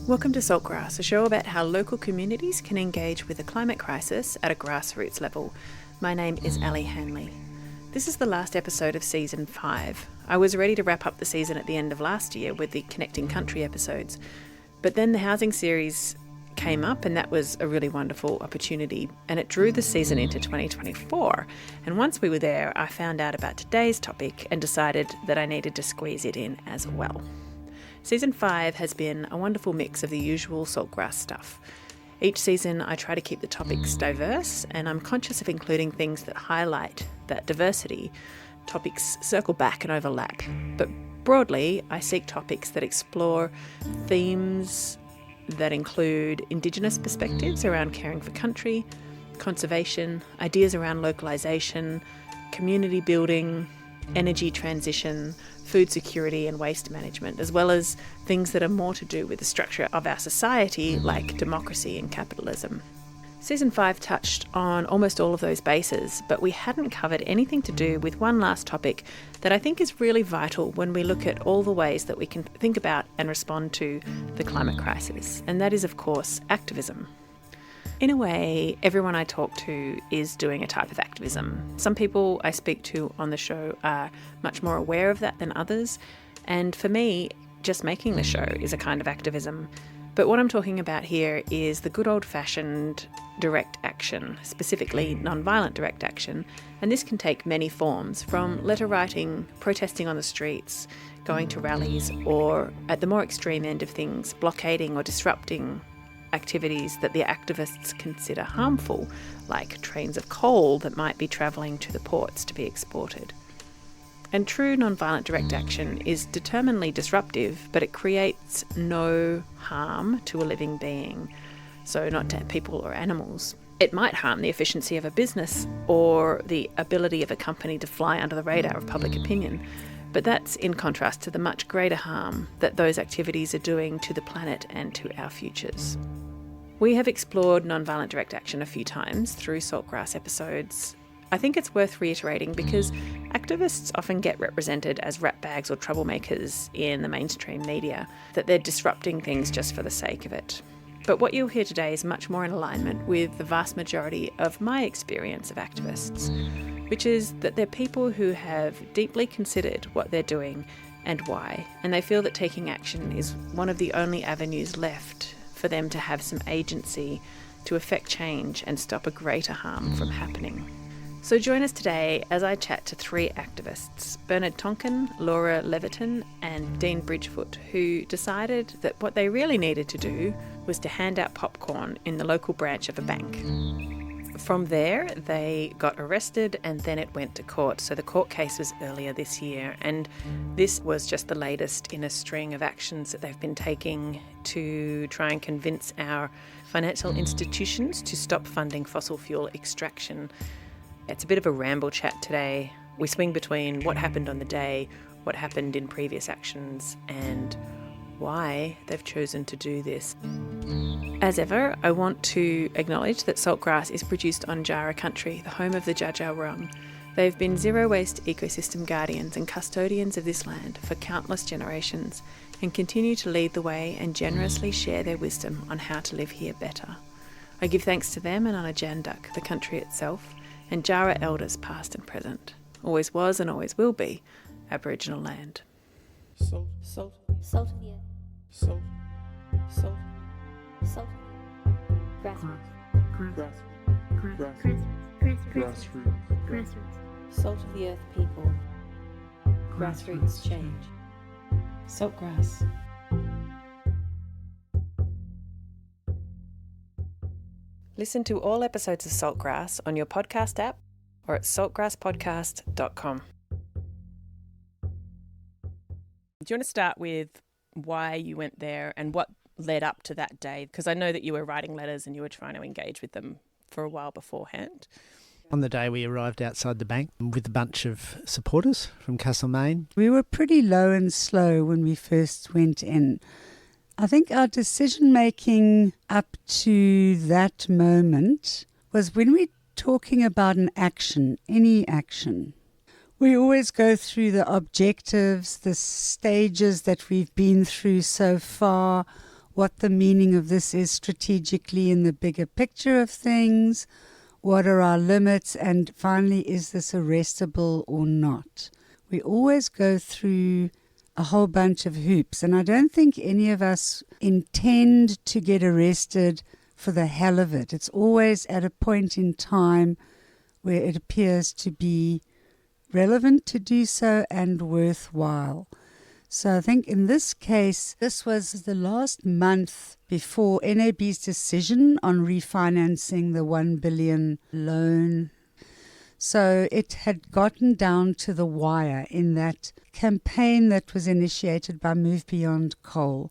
Welcome to Saltgrass, a show about how local communities can engage with the climate crisis at a grassroots level. My name is Ali Hanley. This is the last episode of Season 5. I was ready to wrap up the season at the end of last year with the Connecting Country episodes, but then the housing series came up and that was a really wonderful opportunity, and it drew the season into 2024. And once we were there, I found out about today's topic and decided that I needed to squeeze it in as well. Season 5 has been a wonderful mix of the usual Saltgrass stuff. Each season I try to keep the topics diverse, and I'm conscious of including things that highlight that diversity. Topics circle back and overlap, but broadly I seek topics that explore themes that include Indigenous perspectives around caring for country, conservation, ideas around localisation, community building, energy transition, food security and waste management, as well as things that are more to do with the structure of our society, like democracy and capitalism. Season 5 touched on almost all of those bases, but we hadn't covered anything to do with one last topic that I think is really vital when we look at all the ways that we can think about and respond to the climate crisis, and that is, of course, activism. In a way, everyone I talk to is doing a type of activism. Some people I speak to on the show are much more aware of that than others, and for me, just making the show is a kind of activism. But what I'm talking about here is the good old-fashioned direct action, specifically non-violent direct action, and this can take many forms, from letter writing, protesting on the streets, going to rallies, or at the more extreme end of things, blockading or disrupting activities that the activists consider harmful, like trains of coal that might be travelling to the ports to be exported. And true non-violent direct action is determinedly disruptive, but it creates no harm to a living being, so not to people or animals. It might harm the efficiency of a business or the ability of a company to fly under the radar of public opinion, but that's in contrast to the much greater harm that those activities are doing to the planet and to our futures. We have explored non-violent direct action a few times through Saltgrass episodes. I think it's worth reiterating because activists often get represented as ratbags or troublemakers in the mainstream media, that they're disrupting things just for the sake of it. But what you'll hear today is much more in alignment with the vast majority of my experience of activists, which is that they're people who have deeply considered what they're doing and why, and they feel that taking action is one of the only avenues left for them to have some agency to effect change and stop a greater harm from happening. So join us today as I chat to 3 activists, Bernard Tonkin, Laura Levetan and Dean Bridgefoot, who decided that what they really needed to do was to hand out popcorn in the local branch of a bank. From there, they got arrested and then it went to court. So the court case was earlier this year, and this was just the latest in a string of actions that they've been taking to try and convince our financial institutions to stop funding fossil fuel extraction. It's a bit of a ramble chat today. We swing between what happened on the day, what happened in previous actions, and why they've chosen to do this. As ever, I want to acknowledge that Saltgrass is produced on Jara country, the home of the Dja Dja Wurrung. They've been zero-waste ecosystem guardians and custodians of this land for countless generations and continue to lead the way and generously share their wisdom on how to live here better. I give thanks to them and Anajanduk, the country itself, and Jara elders past and present. Always was and always will be Aboriginal land. Salt, salt, salt of the earth. Salt, salt, salt. Grassroots. Grassroots. Salt of the earth people. Grassroots change. Saltgrass. Listen to all episodes of Saltgrass on your podcast app or at saltgrasspodcast.com. Do you want to start with why you went there and what led up to that day? Because I know that you were writing letters and you were trying to engage with them for a while beforehand. On the day we arrived outside the bank with a bunch of supporters from Castlemaine. We were pretty low and slow when we first went in. I think our decision-making up to that moment was when we're talking about an action, any action. We always go through the objectives, the stages that we've been through so far, what the meaning of this is strategically in the bigger picture of things, what are our limits, and finally, is this arrestable or not? We always go through a whole bunch of hoops, and I don't think any of us intend to get arrested for the hell of it. It's always at a point in time where it appears to be relevant to do so and worthwhile. So I think in this case, this was the last month before NAB's decision on refinancing the 1 billion loan. So it had gotten down to the wire in that campaign that was initiated by Move Beyond Coal.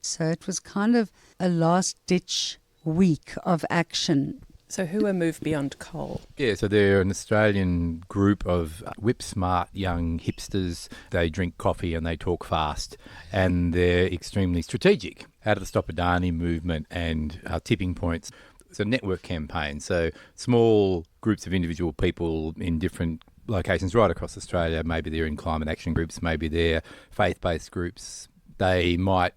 So it was kind of a last-ditch week of action. So who are Move Beyond Coal? Yeah, so they're an Australian group of whip-smart young hipsters. They drink coffee and they talk fast, and they're extremely strategic. Out of the Stop Adani movement and Tipping Points, it's a network campaign. So small groups of individual people in different locations right across Australia, maybe they're in climate action groups, maybe they're faith-based groups. They might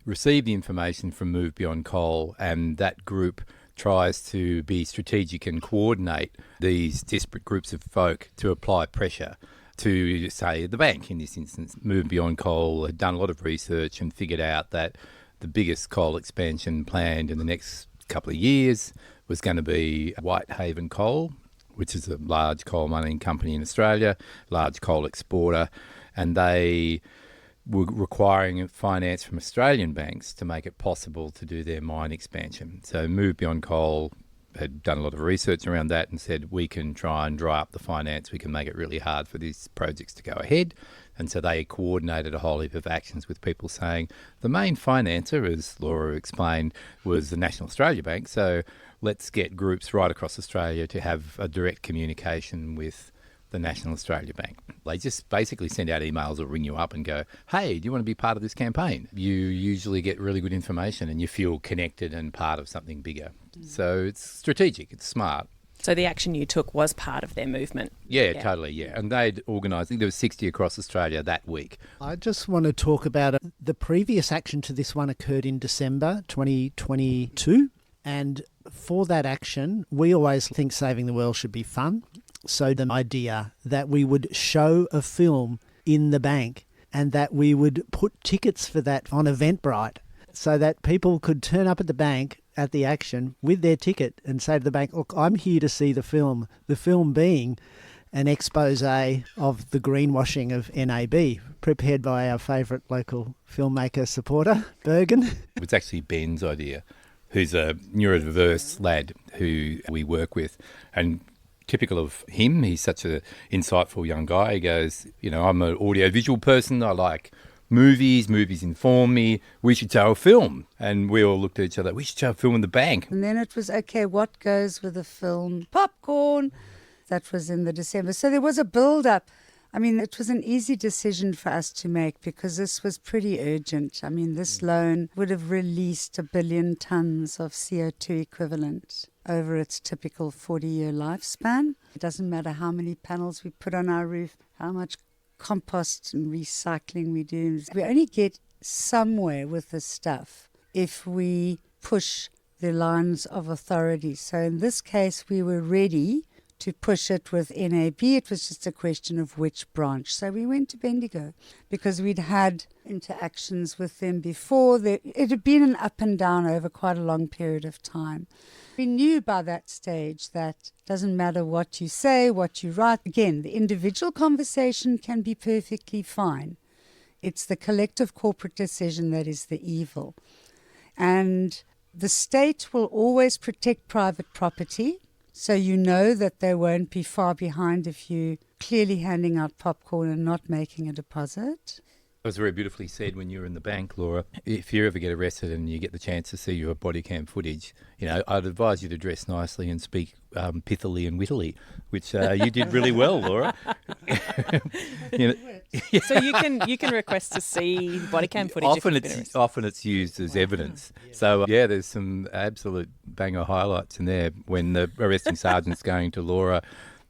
receive the information from Move Beyond Coal, and that group tries to be strategic and coordinate these disparate groups of folk to apply pressure to, say, the bank in this instance. Move Beyond Coal had done a lot of research and figured out that the biggest coal expansion planned in the next couple of years was going to be Whitehaven Coal, which is a large coal mining company in Australia, large coal exporter, and they were requiring finance from Australian banks to make it possible to do their mine expansion. So Move Beyond Coal had done a lot of research around that and said, we can try and dry up the finance, we can make it really hard for these projects to go ahead. And so they coordinated a whole heap of actions with people saying the main financer, as Laura explained, was the National Australia Bank. So let's get groups right across Australia to have a direct communication with the National Australia Bank. They just basically send out emails or ring you up and go, hey, do you want to be part of this campaign? You usually get really good information and you feel connected and part of something bigger. So it's strategic, it's smart. So the action you took was part of their movement? Yeah, totally, yeah. And they'd organised, I think there was 60 across Australia that week. I just want to talk about the previous action to this one occurred in December 2022. And for that action, we always think saving the world should be fun. So the idea that we would show a film in the bank and that we would put tickets for that on Eventbrite so that people could turn up at the bank at the action with their ticket and say to the bank, look, I'm here to see the film being an expose of the greenwashing of NAB, prepared by our favourite local filmmaker supporter, Bergen. It was actually Ben's idea, who's a neurodiverse lad who we work with, and typical of him, he's such an insightful young guy. He goes, I'm an audiovisual person. I like movies inform me. We should show a film. And we all looked at each other, we should show a film in the bank. And then it was, okay, what goes with the film? Popcorn. That was in the December. So there was a build-up. I mean, it was an easy decision for us to make because this was pretty urgent. I mean, this loan would have released 1 billion tonnes of CO2 equivalent over its typical 40-year lifespan. It doesn't matter how many panels we put on our roof, how much compost and recycling we do. We only get somewhere with this stuff if we push the lines of authority. So in this case, we were ready to push it with NAB. It was just a question of which branch. So we went to Bendigo because we'd had interactions with them before. It had been an up and down over quite a long period of time. We knew by that stage that it doesn't matter what you say, what you write. Again, the individual conversation can be perfectly fine. It's the collective corporate decision that is the evil. And the state will always protect private property. So you know that they won't be far behind if you clearly handing out popcorn and not making a deposit. It was very beautifully said when you were in the bank, Laura. If you ever get arrested and you get the chance to see your body cam footage, I'd advise you to dress nicely and speak pithily and wittily, which you did really well, Laura. So you can request to see body cam footage. Often it's used as evidence. So there's some absolute banger highlights in there when the arresting sergeant's going to Laura.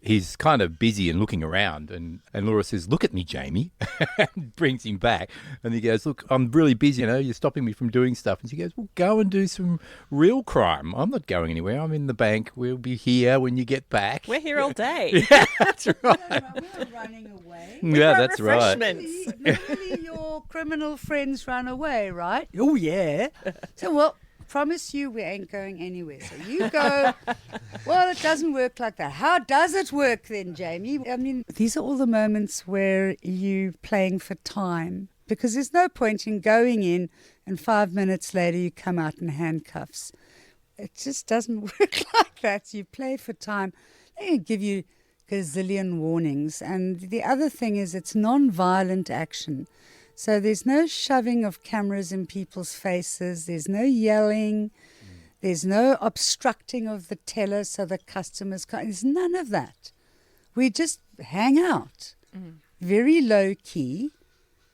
he's kind of busy and looking around, and Laura says, "Look at me, Jamie," and brings him back. And he goes, "Look, I'm really busy, you're stopping me from doing stuff." And she goes, "Well, go and do some real crime. I'm not going anywhere. I'm in the bank. We'll be here when you get back." We're here all day. Yeah, that's right. We're running away. Yeah, that's right. Normally your criminal friends run away, right? Oh, yeah. So, well, promise you we ain't going anywhere. So you go. Well, it doesn't work like that. How does it work then, Jamie? I mean, these are all the moments where you're playing for time, because there's no point in going in and 5 minutes later you come out in handcuffs. It just doesn't work like that. You play for time. They give you gazillion warnings. And the other thing is it's non-violent action. So there's no shoving of cameras in people's faces. There's no yelling. There's no obstructing of the teller so the customers can't. There's none of that. We just hang out. Very low key.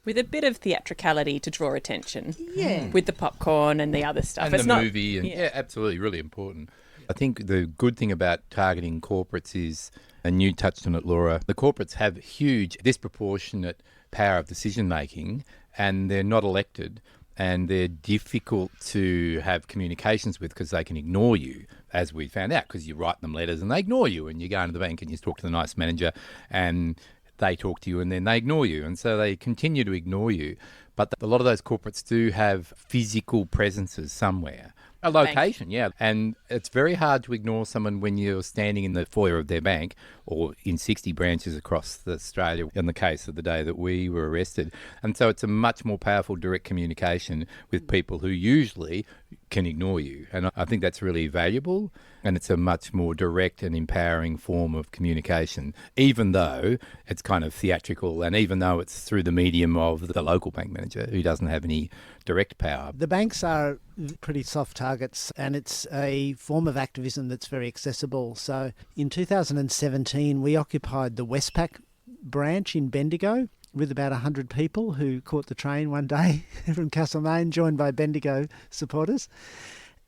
With a bit of theatricality to draw attention. Yeah. With the popcorn and the other stuff. And it's the not, movie. And yeah, absolutely, really important. I think the good thing about targeting corporates is, and you touched on it, Laura, the corporates have huge, disproportionate power of decision making, and they're not elected, and they're difficult to have communications with because they can ignore you, as we found out, because you write them letters and they ignore you, and you go into the bank and you talk to the nice manager and they talk to you and then they ignore you, and so they continue to ignore you. But a lot of those corporates do have physical presences somewhere. A location, yeah. And it's very hard to ignore someone when you're standing in the foyer of their bank or in 60 branches across Australia, in the case of the day that we were arrested. And so it's a much more powerful direct communication with people who usually can ignore you. And I think that's really valuable, and it's a much more direct and empowering form of communication, even though it's kind of theatrical and even though it's through the medium of the local bank manager who doesn't have any direct power. The banks are pretty soft targets, and it's a form of activism that's very accessible. So in 2017, we occupied the Westpac branch in Bendigo with about 100 people who caught the train one day from Castlemaine, joined by Bendigo supporters.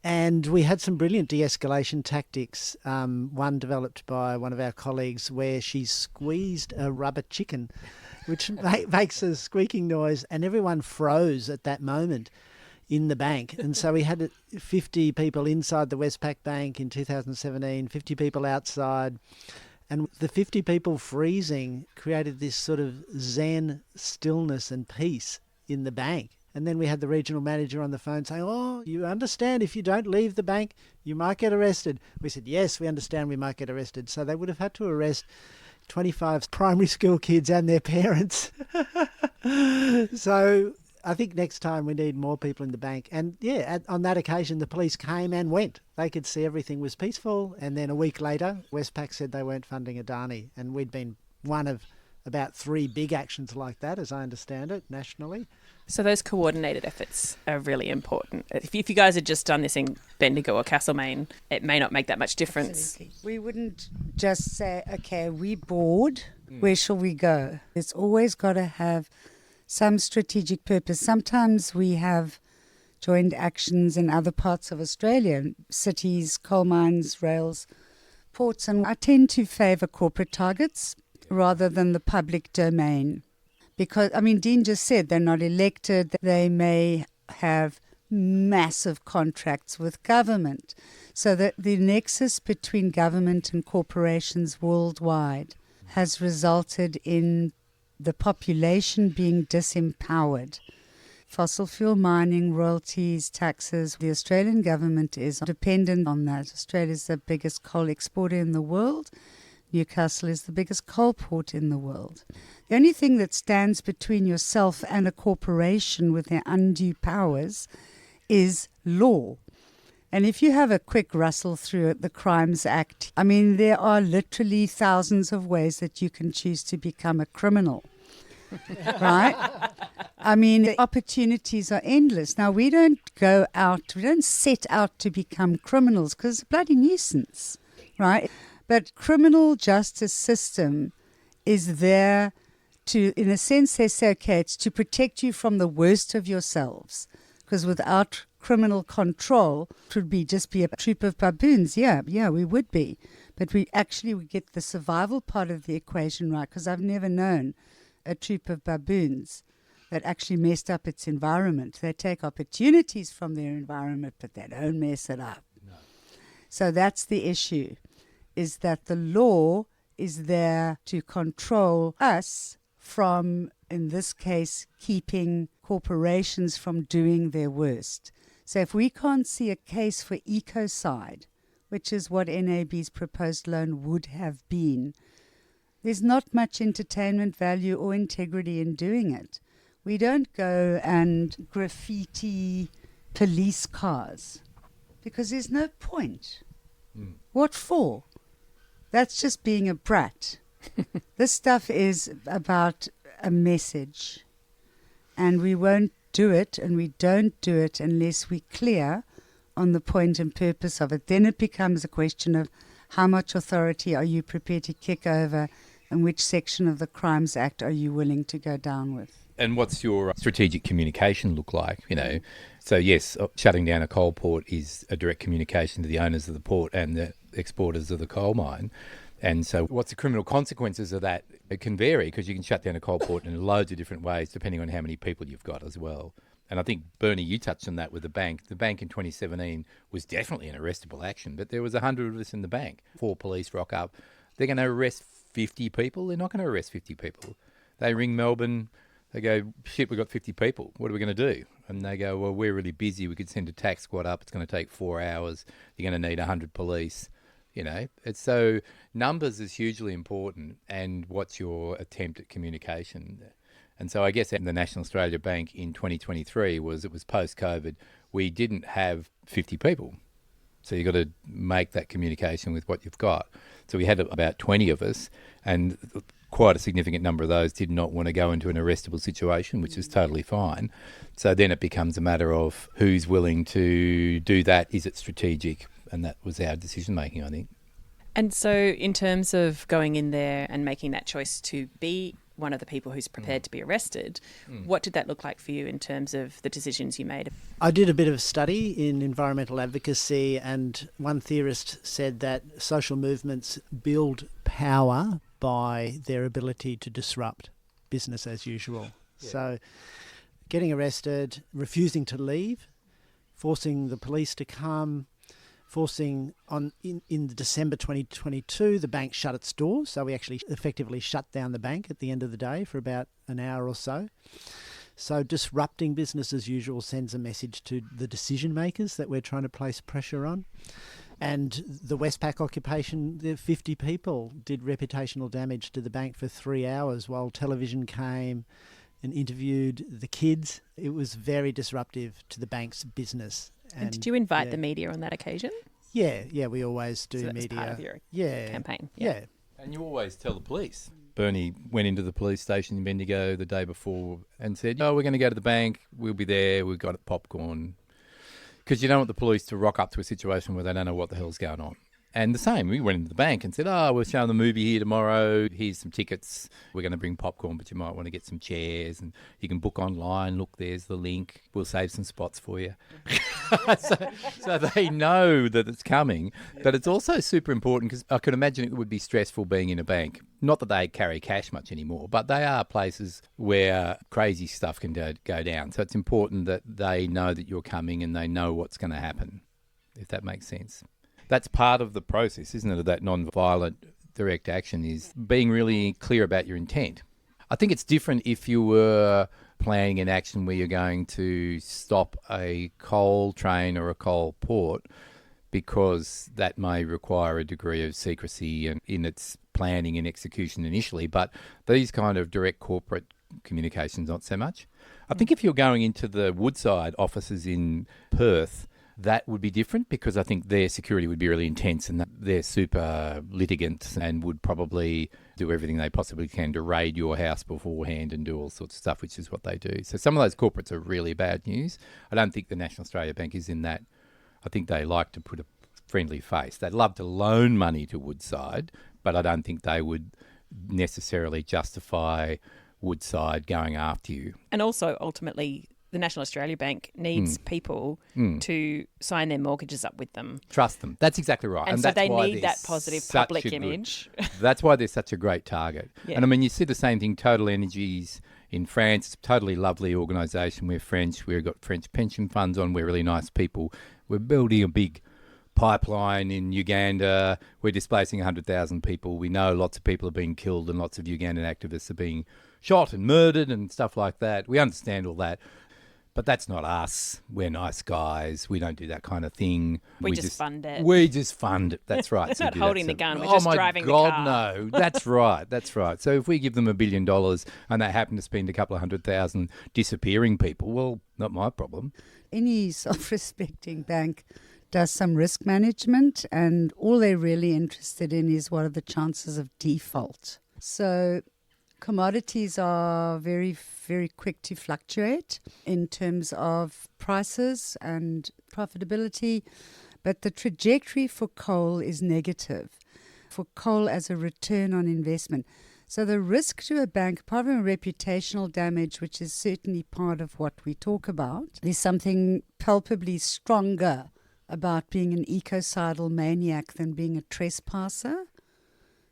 And we had some brilliant de-escalation tactics. One developed by one of our colleagues where she squeezed a rubber chicken, which makes a squeaking noise, and everyone froze at that moment in the bank. And so we had 50 people inside the Westpac Bank in 2017, 50 people outside. And the 50 people freezing created this sort of zen stillness and peace in the bank. And then we had the regional manager on the phone saying, "Oh, you understand if you don't leave the bank, you might get arrested." We said, "Yes, we understand we might get arrested." So they would have had to arrest 25 primary school kids and their parents. So I think next time we need more people in the bank. And yeah, on that occasion, the police came and went. They could see everything was peaceful. And then a week later, Westpac said they weren't funding Adani. And we'd been one of about 3 big actions like that, as I understand it, nationally. So those coordinated efforts are really important. If you guys had just done this in Bendigo or Castlemaine, it may not make that much difference. Absolutely. We wouldn't just say, okay, we're bored, where shall we go? It's always got to have some strategic purpose. Sometimes we have joined actions in other parts of Australia, cities, coal mines, rails, ports, and I tend to favour corporate targets rather than the public domain. Because, I mean, Dean just said they're not elected. They may have massive contracts with government. So that the nexus between government and corporations worldwide has resulted in the population being disempowered. Fossil fuel mining, royalties, taxes. The Australian government is dependent on that. Australia is the biggest coal exporter in the world. Newcastle is the biggest coal port in the world. The only thing that stands between yourself and a corporation with their undue powers is law. And if you have a quick rustle through the Crimes Act, I mean, there are literally thousands of ways that you can choose to become a criminal. Right? I mean, the opportunities are endless. Now, we don't set out to become criminals because it's a bloody nuisance, right? But criminal justice system is there to, in a sense, they say, okay, it's to protect you from the worst of yourselves. Because without criminal control, it would just be a troop of baboons. Yeah, we would be. But we get the survival part of the equation right, because I've never known a troop of baboons that actually messed up its environment. They take opportunities from their environment, but they don't mess it up. No. So that's the issue, is that the law is there to control us from, in this case, keeping corporations from doing their worst. So if we can't see a case for ecocide, which is what NAB's proposed loan would have been, there's not much entertainment value or integrity in doing it. We don't go and graffiti police cars because there's no point. What for? That's just being a brat. This stuff is about a message, and we won't do it, and we don't do it unless we're clear on the point and purpose of it. Then it becomes a question of how much authority are you prepared to kick over, and which section of the Crimes Act are you willing to go down with. And what's your strategic communication look like? So yes, shutting down a coal port is a direct communication to the owners of the port and the exporters of the coal mine. And so what's the criminal consequences of that? It can vary, because you can shut down a coal port in loads of different ways depending on how many people you've got as well. And I think, Bernie, you touched on that with the bank. The bank in 2017 was definitely an arrestable action, but there was 100 of us in the bank. 4 police rock up. They're going to arrest 50 people? They're not going to arrest 50 people. They ring Melbourne. They go, shit, we've got 50 people. What are we going to do? And they go, well, we're really busy. We could send a tac squad up. It's going to take 4 hours. You're going to need 100 police. It's so numbers is hugely important, and what's your attempt at communication. And so I guess at the National Australia Bank in 2023 it was post-COVID. We didn't have 50 people. So you've got to make that communication with what you've got. So we had about 20 of us, and quite a significant number of those did not want to go into an arrestable situation, which is totally fine. So then it becomes a matter of who's willing to do that. Is it strategic? And that was our decision-making, I think. And so in terms of going in there and making that choice to be one of the people who's prepared to be arrested, what did that look like for you in terms of the decisions you made? I did a bit of study in environmental advocacy, and one theorist said that social movements build power by their ability to disrupt business as usual. Yeah. So getting arrested, refusing to leave, forcing the police to come, in December 2022, the bank shut its doors. So we actually effectively shut down the bank at the end of the day for about an hour or so. So disrupting business as usual sends a message to the decision makers that we're trying to place pressure on. And the Westpac occupation, the 50 people did reputational damage to the bank for 3 hours while television came and interviewed the kids. It was very disruptive to the bank's business. And did you invite the media on that occasion? Yeah, we always do. So media. Part of your campaign. Yeah. And you always tell the police. Bernie went into the police station in Bendigo the day before and said, we're going to go to the bank. We'll be there. We've got popcorn. Because you don't want the police to rock up to a situation where they don't know what the hell's going on. And the same, we went into the bank and said, we're showing the movie here tomorrow. Here's some tickets. We're going to bring popcorn, but you might want to get some chairs, and you can book online. Look, there's the link. We'll save some spots for you. so they know that it's coming. But it's also super important, because I could imagine it would be stressful being in a bank. Not that they carry cash much anymore, but they are places where crazy stuff can go down. So it's important that they know that you're coming and they know what's going to happen, if that makes sense. That's part of the process, isn't it, of that non-violent direct action, is being really clear about your intent. I think it's different if you were planning an action where you're going to stop a coal train or a coal port, because that may require a degree of secrecy in its planning and execution initially. But these kind of direct corporate communications, not so much. I think if you're going into the Woodside offices in Perth, that would be different, because I think their security would be really intense, and they're super litigants and would probably do everything they possibly can to raid your house beforehand and do all sorts of stuff, which is what they do. So some of those corporates are really bad news. I don't think the National Australia Bank is in that. I think they like to put a friendly face. They'd love to loan money to Woodside, but I don't think they would necessarily justify Woodside going after you. And also, ultimately, the National Australia Bank needs people to sign their mortgages up with them. Trust them. That's exactly right. And so that's they why need they're that positive such public a good- image. That's why they're such a great target. Yeah. And I mean, you see the same thing, Total Energies in France. It's a totally lovely organisation. We're French. We've got French pension funds on. We're really nice people. We're building a big pipeline in Uganda. We're displacing 100,000 people. We know lots of people are being killed and lots of Ugandan activists are being shot and murdered and stuff like that. We understand all that. But that's not us. We're nice guys. We don't do that kind of thing. We just fund it. We just fund it. That's right. We're not do that. holding the gun. We're just driving the God, car. no. That's right. That's right. So if we give them $1 billion and they happen to spend a couple of 100,000 disappearing people, well, not my problem. Any self-respecting bank does some risk management, and all they're really interested in is what are the chances of default. So commodities are very, very quick to fluctuate in terms of prices and profitability, but the trajectory for coal is negative, for coal as a return on investment. So the risk to a bank, apart from reputational damage, which is certainly part of what we talk about, there's something palpably stronger about being an ecocidal maniac than being a trespasser.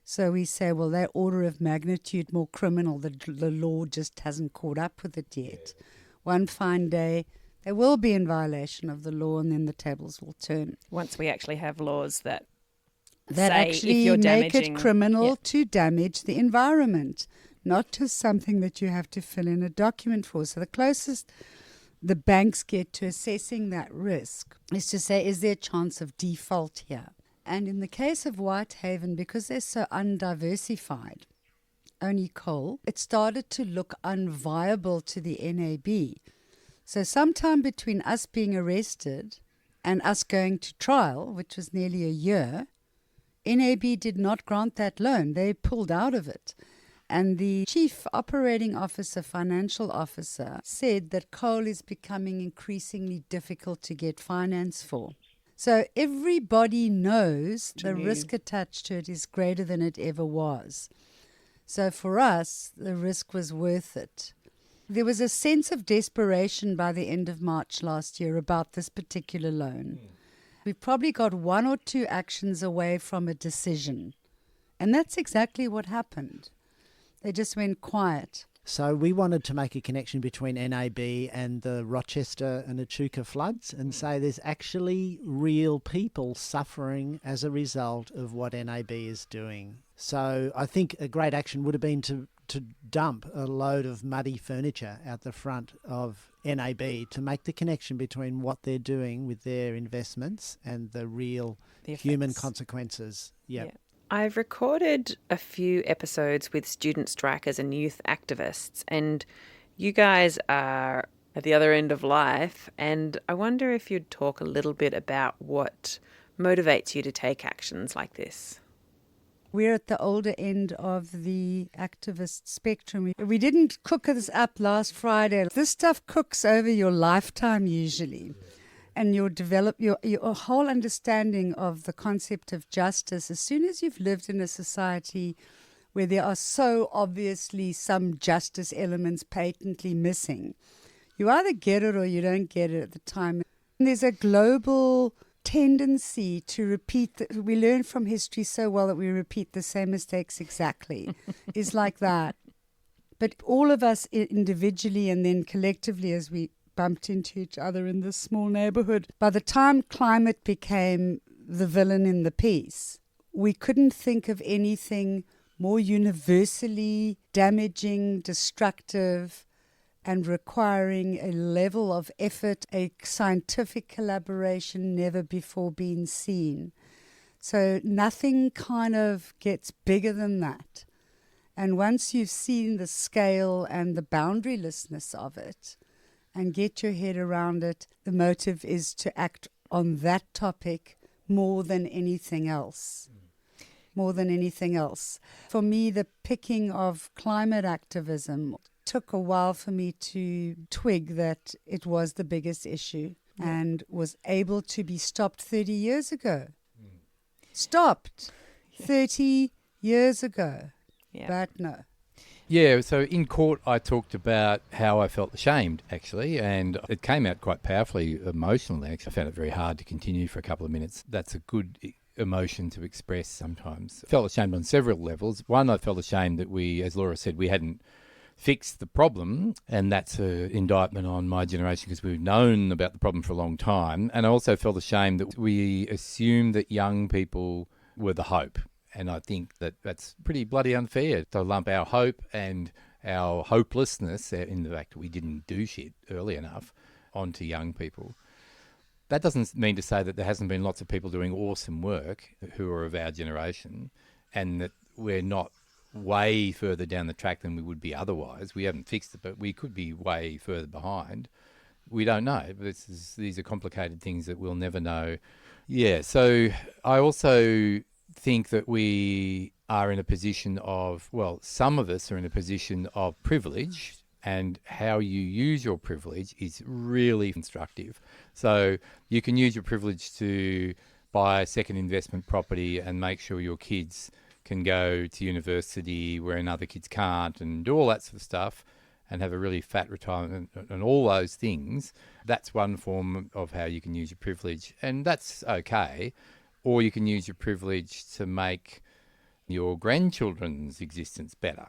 So we say, well, they're order of magnitude more criminal. The law just hasn't caught up with it yet. One fine day, they will be in violation of the law, and then the tables will turn. Once we actually have laws that That say actually if you're make damaging, it criminal to damage the environment, not just something that you have to fill in a document for. So the closest the banks get to assessing that risk is to say, is there a chance of default here? And in the case of Whitehaven, because they're so undiversified, only coal, it started to look unviable to the NAB. So sometime between us being arrested and us going to trial, which was nearly a year, NAB did not grant that loan. They pulled out of it. And the chief operating officer, financial officer, said that coal is becoming increasingly difficult to get finance for. So everybody knows the risk attached to it is greater than it ever was. So for us, the risk was worth it. There was a sense of desperation by the end of March last year about this particular loan. We probably got 1 or 2 actions away from a decision. And that's exactly what happened. They just went quiet. So we wanted to make a connection between NAB and the Rochester and Echuca floods and say there's actually real people suffering as a result of what NAB is doing. So I think a great action would have been to dump a load of muddy furniture out the front of NAB to make the connection between what they're doing with their investments and the real human consequences. Yeah. I've recorded a few episodes with student strikers and youth activists, and you guys are at the other end of life, and I wonder if you'd talk a little bit about what motivates you to take actions like this. We're at the older end of the activist spectrum. We didn't cook this up last Friday. This stuff cooks over your lifetime usually. And you'll develop your whole understanding of the concept of justice as soon as you've lived in a society where there are so obviously some justice elements patently missing. You either get it or you don't get it at the time. And there's a global tendency to repeat. We learn from history so well that we repeat the same mistakes exactly. It's like that. But all of us individually and then collectively as we bumped into each other in this small neighborhood. By the time climate became the villain in the piece, we couldn't think of anything more universally damaging, destructive, and requiring a level of effort, a scientific collaboration never before been seen. So nothing kind of gets bigger than that. And once you've seen the scale and the boundarylessness of it, and get your head around it, the motive is to act on that topic more than anything else. More than anything else. For me, the picking of climate activism took a while for me to twig that it was the biggest issue and was able to be stopped 30 years ago. Stopped 30 years ago. Yeah. But no. Yeah, so in court I talked about how I felt ashamed, actually, and it came out quite powerfully emotionally. Actually, I found it very hard to continue for a couple of minutes. That's a good emotion to express sometimes. I felt ashamed on several levels. One, I felt ashamed that we, as Laura said, we hadn't fixed the problem, and that's an indictment on my generation because we've known about the problem for a long time. And I also felt ashamed that we assumed that young people were the hope. And I think that that's pretty bloody unfair to lump our hope and our hopelessness in the fact that we didn't do shit early enough onto young people. That doesn't mean to say that there hasn't been lots of people doing awesome work who are of our generation and that we're not way further down the track than we would be otherwise. We haven't fixed it, but we could be way further behind. We don't know. These are complicated things that we'll never know. Yeah, so I also think that we are in a position of, well, some of us are in a position of privilege, and how you use your privilege is really instructive. So you can use your privilege to buy a second investment property and make sure your kids can go to university where other kids can't, and do all that sort of stuff and have a really fat retirement and all those things. That's one form of how you can use your privilege, and that's okay. Or you can use your privilege to make your grandchildren's existence better.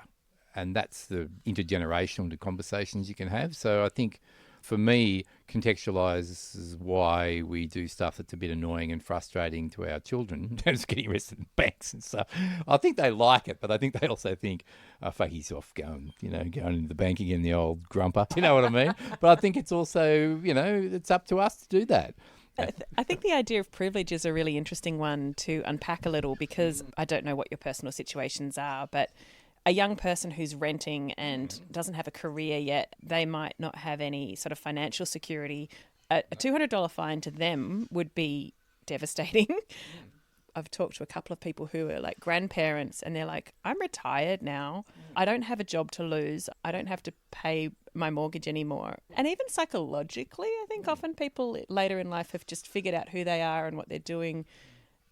And that's the intergenerational conversations you can have. So I think for me, contextualises why we do stuff that's a bit annoying and frustrating to our children, just getting arrested in banks and stuff. I think they like it, but I think they also think, oh, fuck, he's off going into the bank again, the old grumper. You know what I mean? But I think it's also, it's up to us to do that. I think the idea of privilege is a really interesting one to unpack a little, because I don't know what your personal situations are, but a young person who's renting and doesn't have a career yet, they might not have any sort of financial security. A $200 fine to them would be devastating. I've talked to a couple of people who are like grandparents, and they're like, I'm retired now. I don't have a job to lose. I don't have to pay my mortgage anymore. And even psychologically, I think often people later in life have just figured out who they are and what they're doing.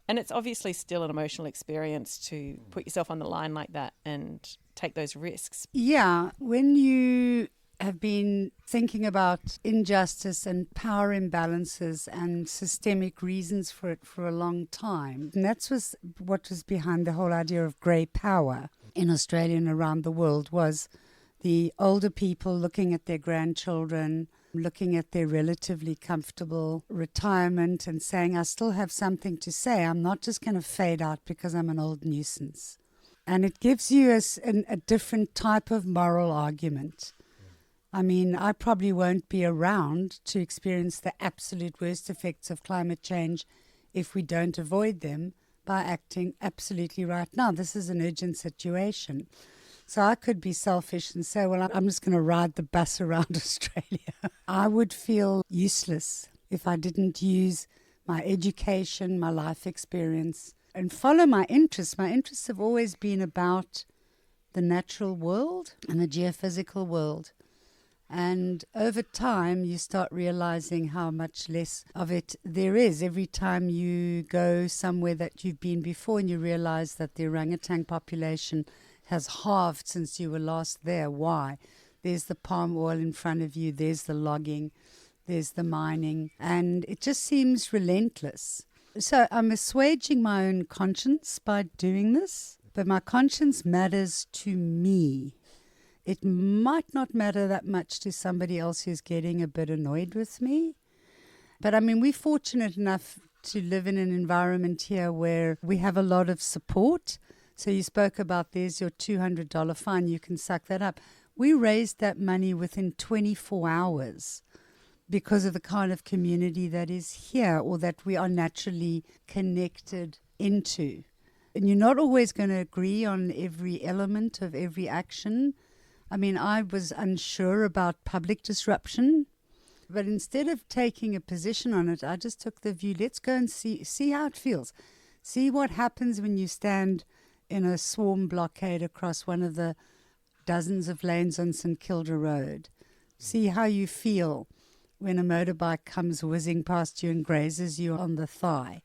And it's obviously still an emotional experience to put yourself on the line like that and take those risks. Yeah, when you have been thinking about injustice and power imbalances and systemic reasons for it for a long time, and that's what was behind the whole idea of grey power in Australia and around the world, was the older people looking at their grandchildren, looking at their relatively comfortable retirement and saying, I still have something to say. I'm not just going to fade out because I'm an old nuisance. And it gives you a different type of moral argument. I mean, I probably won't be around to experience the absolute worst effects of climate change if we don't avoid them by acting absolutely right now. This is an urgent situation. So I could be selfish and say, well, I'm just going to ride the bus around Australia. I would feel useless if I didn't use my education, my life experience, and follow my interests. My interests have always been about the natural world and the geophysical world. And over time, you start realizing how much less of it there is. Every time you go somewhere that you've been before and you realize that the orangutan population has halved since you were last there. Why? There's the palm oil in front of you, there's the logging, there's the mining, and it just seems relentless. So I'm assuaging my own conscience by doing this, but my conscience matters to me. It might not matter that much to somebody else who's getting a bit annoyed with me. But I mean, we're fortunate enough to live in an environment here where we have a lot of support. So you spoke about there's your $200 fine, you can suck that up. We raised that money within 24 hours because of the kind of community that is here, or that we are naturally connected into. And you're not always going to agree on every element of every action. I mean, I was unsure about public disruption, but instead of taking a position on it, I just took the view, let's go and see how it feels. See what happens when you stand in a swarm blockade across one of the dozens of lanes on St Kilda Road. See how you feel when a motorbike comes whizzing past you and grazes you on the thigh.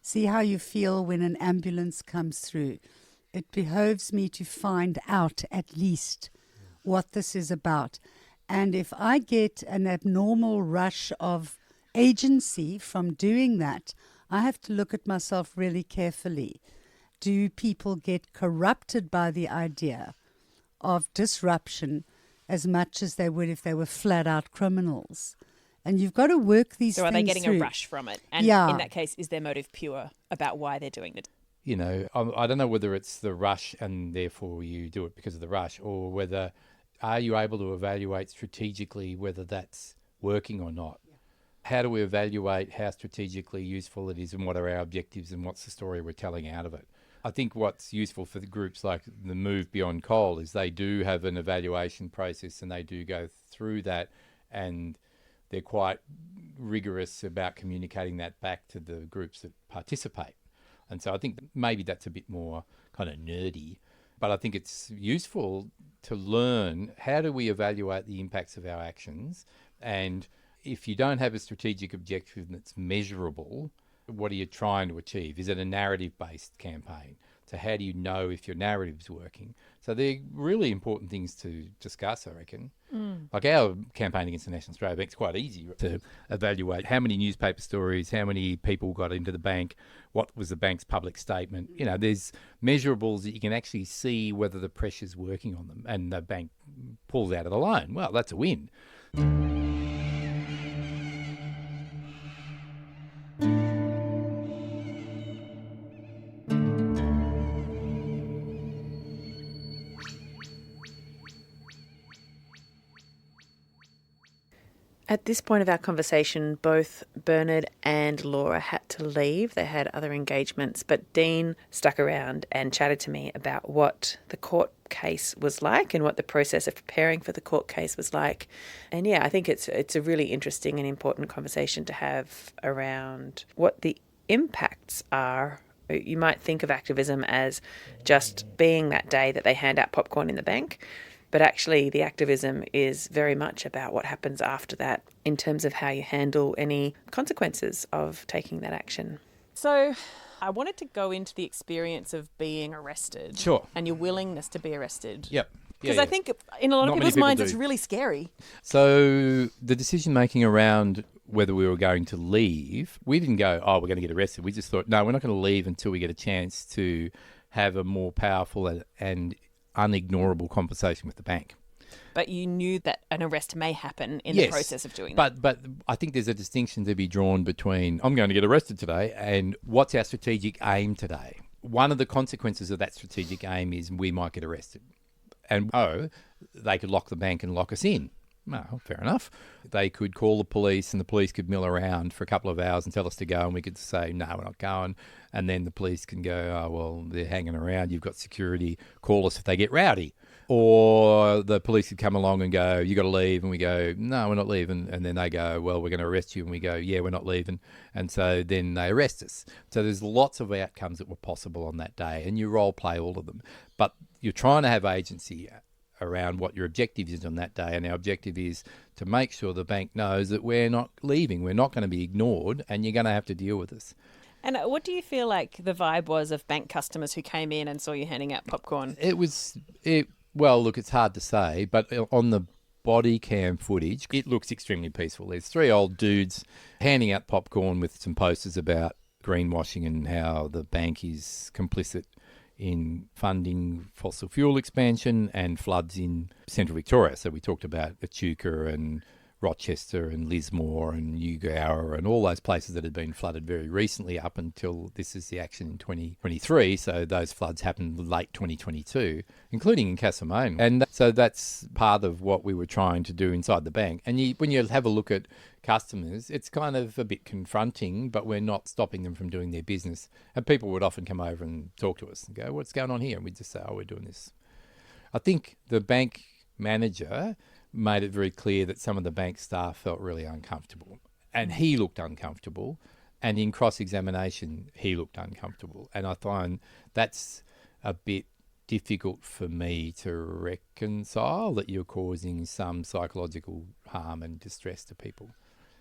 See how you feel when an ambulance comes through. it behoves me to find out at least what this is about. And if I get an abnormal rush of agency from doing that, I have to look at myself really carefully. Do people get corrupted by the idea of disruption as much as they would if they were flat out criminals? And you've got to work these things So are they getting through. a rush from it? And Yeah. in that case, is their motive pure about why they're doing it? You know, I don't know whether it's the rush and therefore you do it because of the rush, or whether are you able to evaluate strategically whether that's working or not? How do we evaluate how strategically useful it is and what are our objectives and what's the story we're telling out of it? I think what's useful for the groups like the Move Beyond Coal is they do have an evaluation process and they do go through that, and they're quite rigorous about communicating that back to the groups that participate. And so I think maybe that's a bit more kind of nerdy, but I think it's useful to learn how do we evaluate the impacts of our actions. And if you don't have a strategic objective that's measurable, what are you trying to achieve? Is it a narrative-based campaign? So how do you know if your narrative's working? So they're really important things to discuss, I reckon. Like our campaign against the National Australia Bank is quite easy to evaluate how many newspaper stories, how many people got into the bank, what was the bank's public statement. You know, there's measurables that you can actually see whether the pressure's working on them, and the bank pulls out of the loan. Well, that's a win. At this point of our conversation, both Bernard and Laura had to leave. They had other engagements, but Dean stuck around and chatted to me about what the court case was like and what the process of preparing for the court case was like. And yeah, I think it's a really interesting and important conversation to have around what the impacts are. You might think of activism as just being that day that they hand out popcorn in the bank, but actually the activism is very much about what happens after that in terms of how you handle any consequences of taking that action. So I wanted to go into the experience of being arrested. Sure. And your willingness to be arrested. Yep. Because I think in a lot of people's minds it's really scary. So the decision making around whether we were going to leave, we didn't go, oh, we're going to get arrested. We just thought, no, we're not going to leave until we get a chance to have a more powerful and unignorable conversation with the bank. But you knew that an arrest may happen in the process of doing that. But I think there's a distinction to be drawn between I'm going to get arrested today and what's our strategic aim today. One of the consequences of that strategic aim is we might get arrested. And they could lock the bank and lock us in. Well, fair enough. They could call the police and the police could mill around for a couple of hours and tell us to go, and we could say, no, we're not going. And then the police can go, oh, well, they're hanging around. You've got security. Call us if they get rowdy. Or the police could come along and go, you got to leave. And we go, no, we're not leaving. And then they go, well, we're going to arrest you. And we go, yeah, we're not leaving. And so then they arrest us. So there's lots of outcomes that were possible on that day, and you role play all of them. But you're trying to have agency around what your objective is on that day, and our objective is to make sure the bank knows that we're not leaving, we're not going to be ignored, and you're going to have to deal with us. And what do you feel like the vibe was of bank customers who came in and saw you handing out popcorn? Well, look, it's hard to say, but on the body cam footage, it looks extremely peaceful. There's three old dudes handing out popcorn with some posters about greenwashing and how the bank is complicit in funding fossil fuel expansion and floods in central Victoria. So we talked about Echuca and Rochester and Lismore and Eugowra and all those places that had been flooded very recently up until this is the action in 2023. So those floods happened late 2022, including in Castlemaine. And so that's part of what we were trying to do inside the bank. And when you have a look at customers, it's kind of a bit confronting, but we're not stopping them from doing their business. And people would often come over and talk to us and go, what's going on here? And we'd just say, oh, we're doing this. I think the bank manager made it very clear that some of the bank staff felt really uncomfortable. And he looked uncomfortable. And in cross-examination, he looked uncomfortable. And I find that's a bit difficult for me to reconcile, that you're causing some psychological harm and distress to people.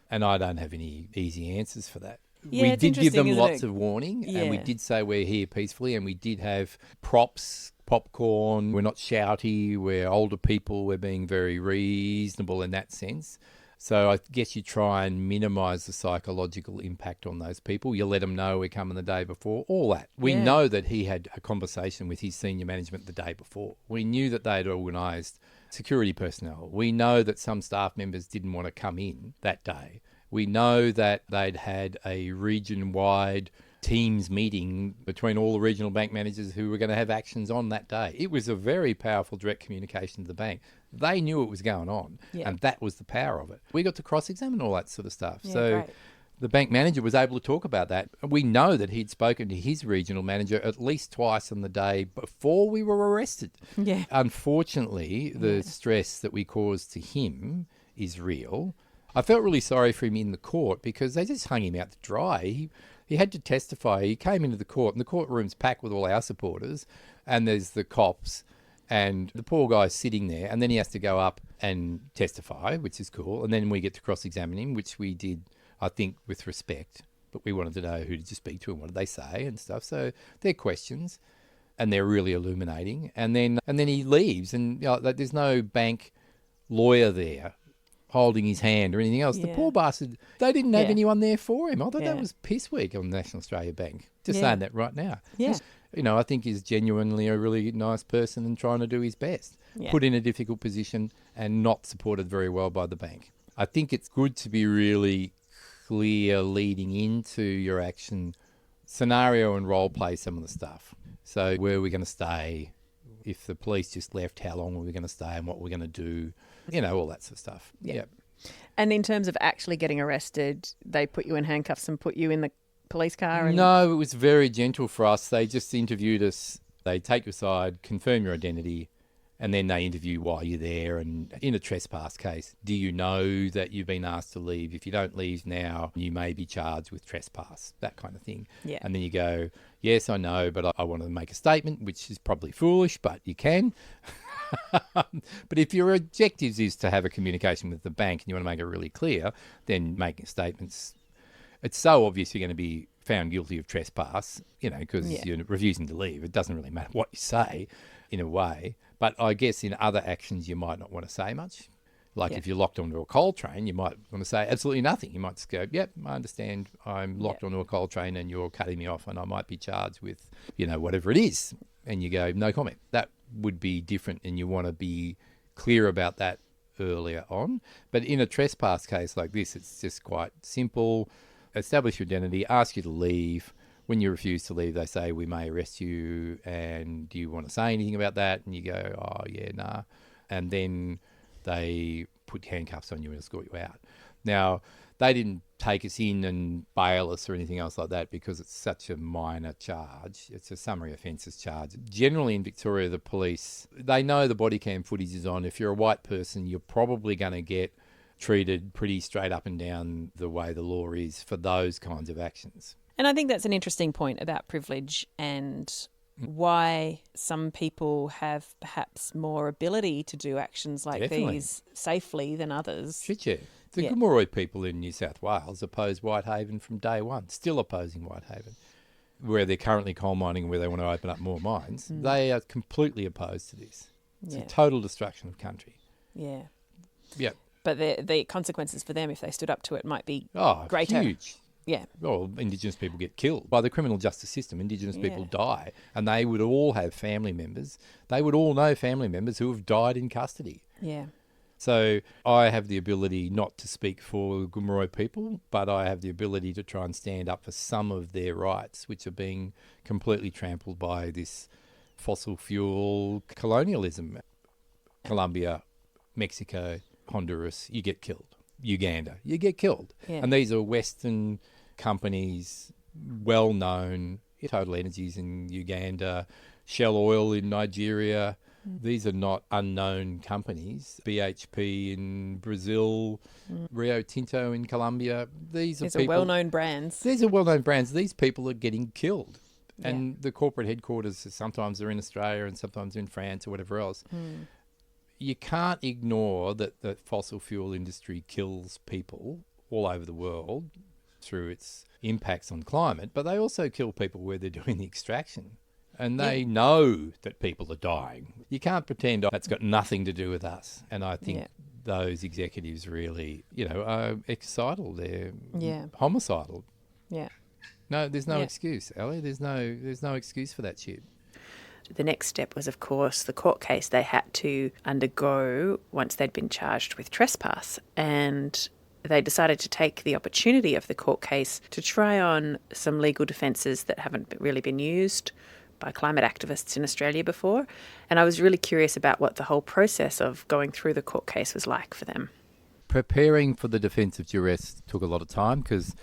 And I don't have any easy answers for that. Yeah, we it's did give interesting, them isn't lots it? of warning, Yeah. and we did say we're here peacefully, and we did have props, popcorn. We're not shouty. We're older people. We're being very reasonable in that sense. So I guess you try and minimise the psychological impact on those people. You let them know we're coming the day before, all that. We Yeah. know that he had a conversation with his senior management the day before. We knew that they had organised security personnel. We know that some staff members didn't want to come in that day. We know that they'd had a region-wide Teams meeting between all the regional bank managers who were going to have actions on that day. It was a very powerful direct communication to the bank. They knew it was going on, Yeah. and that was the power of it. We got to cross-examine all that sort of stuff. Yeah, So great. the bank manager was able to talk about that. We know that he'd spoken to his regional manager at least twice on the day before we were arrested. Yeah. Unfortunately, the stress that we caused to him is real. I felt really sorry for him in the court because they just hung him out to dry. He had to testify. He came into the court, and the courtroom's packed with all our supporters, and there's the cops, and the poor guy's sitting there, and then he has to go up and testify, which is cool, and then we get to cross-examine him, which we did, I think, with respect, but we wanted to know who did you speak to and what did they say and stuff. So they're questions, and they're really illuminating. And then he leaves, and there's no bank lawyer there holding his hand or anything else. Yeah. The poor bastard, they didn't have Yeah. anyone there for him. I thought Yeah. that was piss weak on National Australia Bank. Just Yeah. saying that right now. Yeah. I think he's genuinely a really nice person and trying to do his best. Yeah. Put in a difficult position and not supported very well by the bank. I think it's good to be really clear leading into your action, scenario and role play some of the stuff. So where are we going to stay? If the police just left, how long were we going to stay and what we're going to do? All that sort of stuff. Yeah. Yep. And in terms of actually getting arrested, they put you in handcuffs and put you in the police car? And... No, it was very gentle for us. They just interviewed us. They take you aside, confirm your identity, and then they interview while you're there. And in a trespass case, do you know that you've been asked to leave? If you don't leave now, you may be charged with trespass, that kind of thing. Yeah. And then you go, yes, I know, but I want to make a statement, which is probably foolish, but you can. But if your objectives is to have a communication with the bank and you want to make it really clear, then making statements, it's so obvious you're going to be found guilty of trespass, because you're refusing to leave. It doesn't really matter what you say in a way. But I guess in other actions, you might not want to say much. Like if you're locked onto a coal train, you might want to say absolutely nothing. You might just go, yep, I understand I'm locked onto a coal train and you're cutting me off and I might be charged with, whatever it is. And you go, no comment. That would be different, and you want to be clear about that earlier on. But in a trespass case like this, it's just quite simple. Establish your identity, ask you to leave. When you refuse to leave, they say, we may arrest you, and do you want to say anything about that? And you go, oh, yeah, nah. And then they put handcuffs on you and escort you out. Now, they didn't take us in and bail us or anything else like that because it's such a minor charge. It's a summary offences charge. Generally in Victoria, the police, they know the body cam footage is on. If you're a white person, you're probably going to get treated pretty straight up and down the way the law is for those kinds of actions. And I think that's an interesting point about privilege and why some people have perhaps more ability to do actions like Definitely. these safely than others. Should you? The Yeah. Gomeroi people in New South Wales opposed Whitehaven from day one, still opposing Whitehaven. Where they're currently coal mining and where they want to open up more mines, they are completely opposed to this. It's a total destruction of country. Yeah. Yeah. But the consequences for them, if they stood up to it, might be Oh, greater. huge. Yeah. Well, Indigenous people get killed. By the criminal justice system, Indigenous people die, and they would all have family members. They would all know family members who have died in custody. Yeah. So I have the ability not to speak for Gomeroi people, but I have the ability to try and stand up for some of their rights, which are being completely trampled by this fossil fuel colonialism. Colombia, Mexico, Honduras, you get killed. Uganda, you get killed. Yeah. And these are Western companies, well-known, Total Energies in Uganda, Shell Oil in Nigeria. These are not unknown companies. BHP in Brazil, Rio Tinto in Colombia. These are well-known brands. These are well-known brands. These people are getting killed. And the corporate headquarters, sometimes are in Australia and sometimes in France or whatever else. You can't ignore that the fossil fuel industry kills people all over the world. through its impacts on climate, but they also kill people where they're doing the extraction. And they know that people are dying. You can't pretend that's got nothing to do with us. And I think those executives really, are excital. They're homicidal. Yeah. No, there's no excuse, Ellie. There's no excuse for that shit. The next step was, of course, the court case they had to undergo once they'd been charged with trespass. And they decided to take the opportunity of the court case to try on some legal defences that haven't really been used by climate activists in Australia before. And I was really curious about what the whole process of going through the court case was like for them. Preparing for the defence of duress took a lot of time because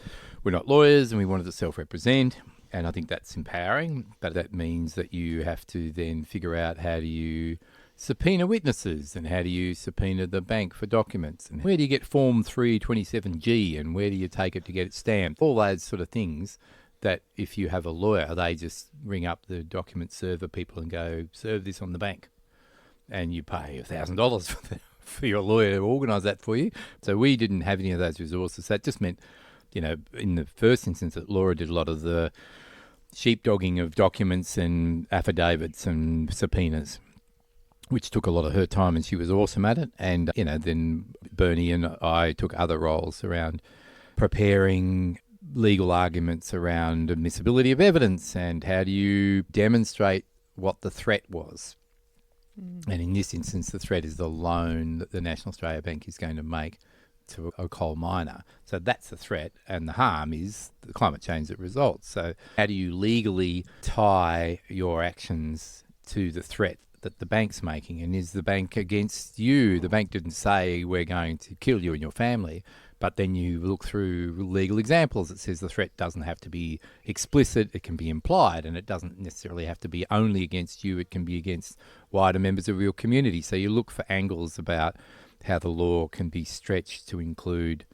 we're not lawyers and we wanted to self-represent. And I think that's empowering, but that means that you have to then figure out how do you subpoena witnesses and how do you subpoena the bank for documents and where do you get Form 327G and where do you take it to get it stamped. All those sort of things that if you have a lawyer, they just ring up the document server people and go, serve this on the bank. And you pay $1,000 for your lawyer to organise that for you. So we didn't have any of those resources. That just meant, in the first instance that Laura did a lot of the sheepdogging of documents and affidavits and subpoenas, which took a lot of her time and she was awesome at it. And, then Bernie and I took other roles around preparing legal arguments around admissibility of evidence and how do you demonstrate what the threat was. And in this instance, the threat is the loan that the National Australia Bank is going to make to a coal miner. So that's the threat, and the harm is the climate change that results. So how do you legally tie your actions to the threat that the bank's making? And is the bank against you? The bank didn't say we're going to kill you and your family, but then you look through legal examples that says the threat doesn't have to be explicit, it can be implied, and it doesn't necessarily have to be only against you, it can be against wider members of your community. So you look for angles about how the law can be stretched to include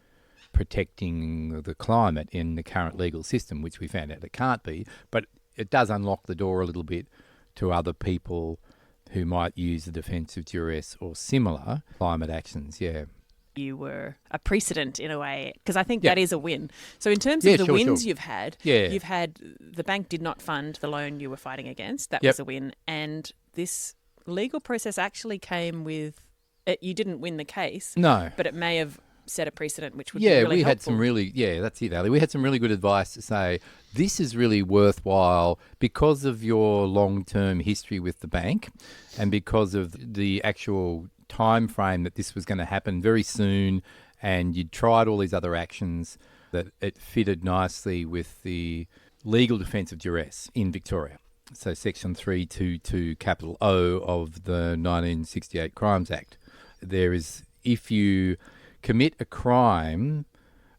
protecting the climate in the current legal system, which we found out it can't be, but it does unlock the door a little bit to other people who might use the defence of duress or similar climate actions, You were a precedent in a way, because I think that is a win. So in terms of the wins you've had, the bank did not fund the loan you were fighting against. That was a win. And this legal process actually came with, you didn't win the case. No. But it may have set a precedent, which would be really helpful. Yeah, we had some really, that's it, Ali. We had some really good advice to say, this is really worthwhile because of your long-term history with the bank and because of the actual time frame that this was going to happen very soon, and you'd tried all these other actions, that it fitted nicely with the legal defence of duress in Victoria. So Section 322 capital O of the 1968 Crimes Act. There is, if you commit a crime,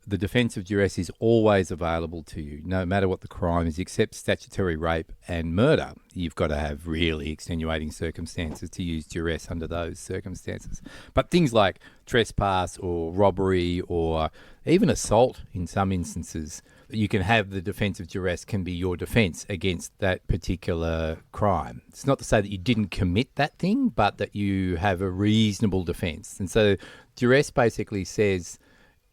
the defence of duress is always available to you, no matter what the crime is, except statutory rape and murder. You've got to have really extenuating circumstances to use duress under those circumstances. But things like trespass or robbery or even assault in some instances, you can have the defence of duress can be your defence against that particular crime. It's not to say that you didn't commit that thing, but that you have a reasonable defence. And so duress basically says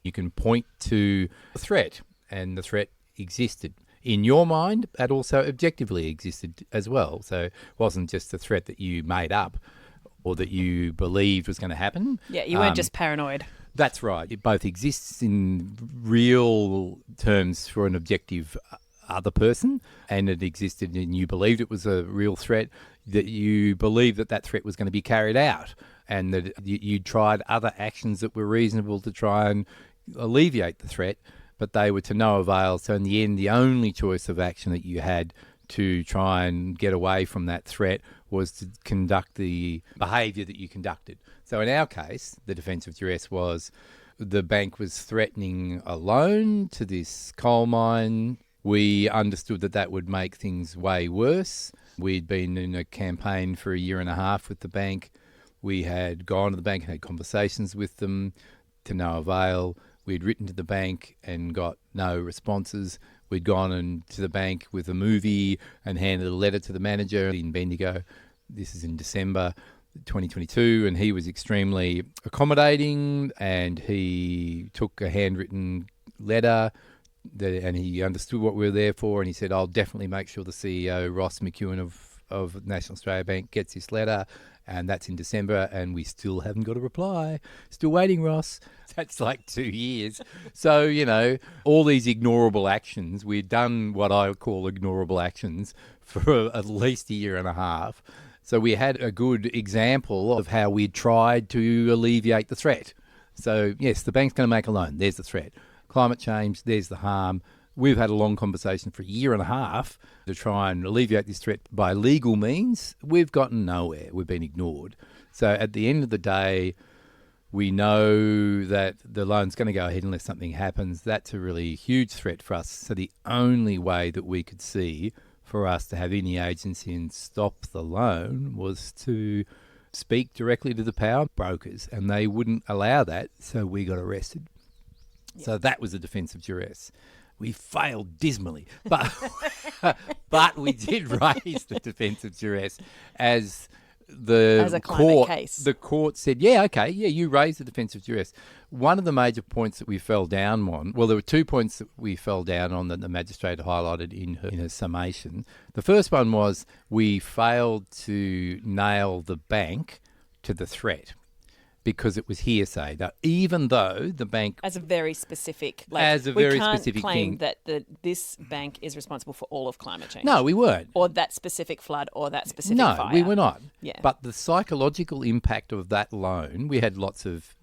you can point to a threat, and the threat existed in your mind, but also objectively existed as well. So it wasn't just a threat that you made up or that you believed was going to happen. Yeah, you weren't just paranoid. That's right. It both exists in real terms for an objective other person, and it existed and you believed it was a real threat, that you believed that that threat was going to be carried out, and that you tried other actions that were reasonable to try and alleviate the threat, but they were to no avail. So in the end, the only choice of action that you had to try and get away from that threat was to conduct the behaviour that you conducted. So in our case, the defence of duress was the bank was threatening a loan to this coal mine. We understood that that would make things way worse. We'd been in a campaign for a year and a half with the bank. We had gone to the bank and had conversations with them to no avail. We'd written to the bank and got no responses. We'd gone to the bank with a movie and handed a letter to the manager in Bendigo. This is in December 2022, and he was extremely accommodating, and he took a handwritten letter and he understood what we were there for, and he said, I'll definitely make sure the CEO, Ross McEwen of National Australia Bank, gets this letter, and that's in December, and we still haven't got a reply. Still waiting, Ross. That's like 2 years. So, all these ignorable actions, we've done what I call ignorable actions for at least a year and a half. So we had a good example of how we tried to alleviate the threat. So, yes, the bank's going to make a loan. There's the threat. Climate change, there's the harm. We've had a long conversation for a year and a half to try and alleviate this threat by legal means. We've gotten nowhere. We've been ignored. So at the end of the day, we know that the loan's going to go ahead unless something happens. That's a really huge threat for us. So the only way that we could see for us to have any agency and stop the loan was to speak directly to the power brokers, and they wouldn't allow that, so we got arrested. Yeah. So that was a defence of duress. We failed dismally, but we did raise the defence of duress as a court. case. The court said, you raised the defence of duress. One of the major points that we fell down on, well, there were 2 points that we fell down on that the magistrate highlighted in her summation. The first one was we failed to nail the bank to the threat, because it was hearsay. Now, even though the bank... As a very specific... we can't claim that this bank is responsible for all of climate change. No, we weren't. Or that specific flood or that specific fire. No, we were not. Yeah. But the psychological impact of that loan, we had lots of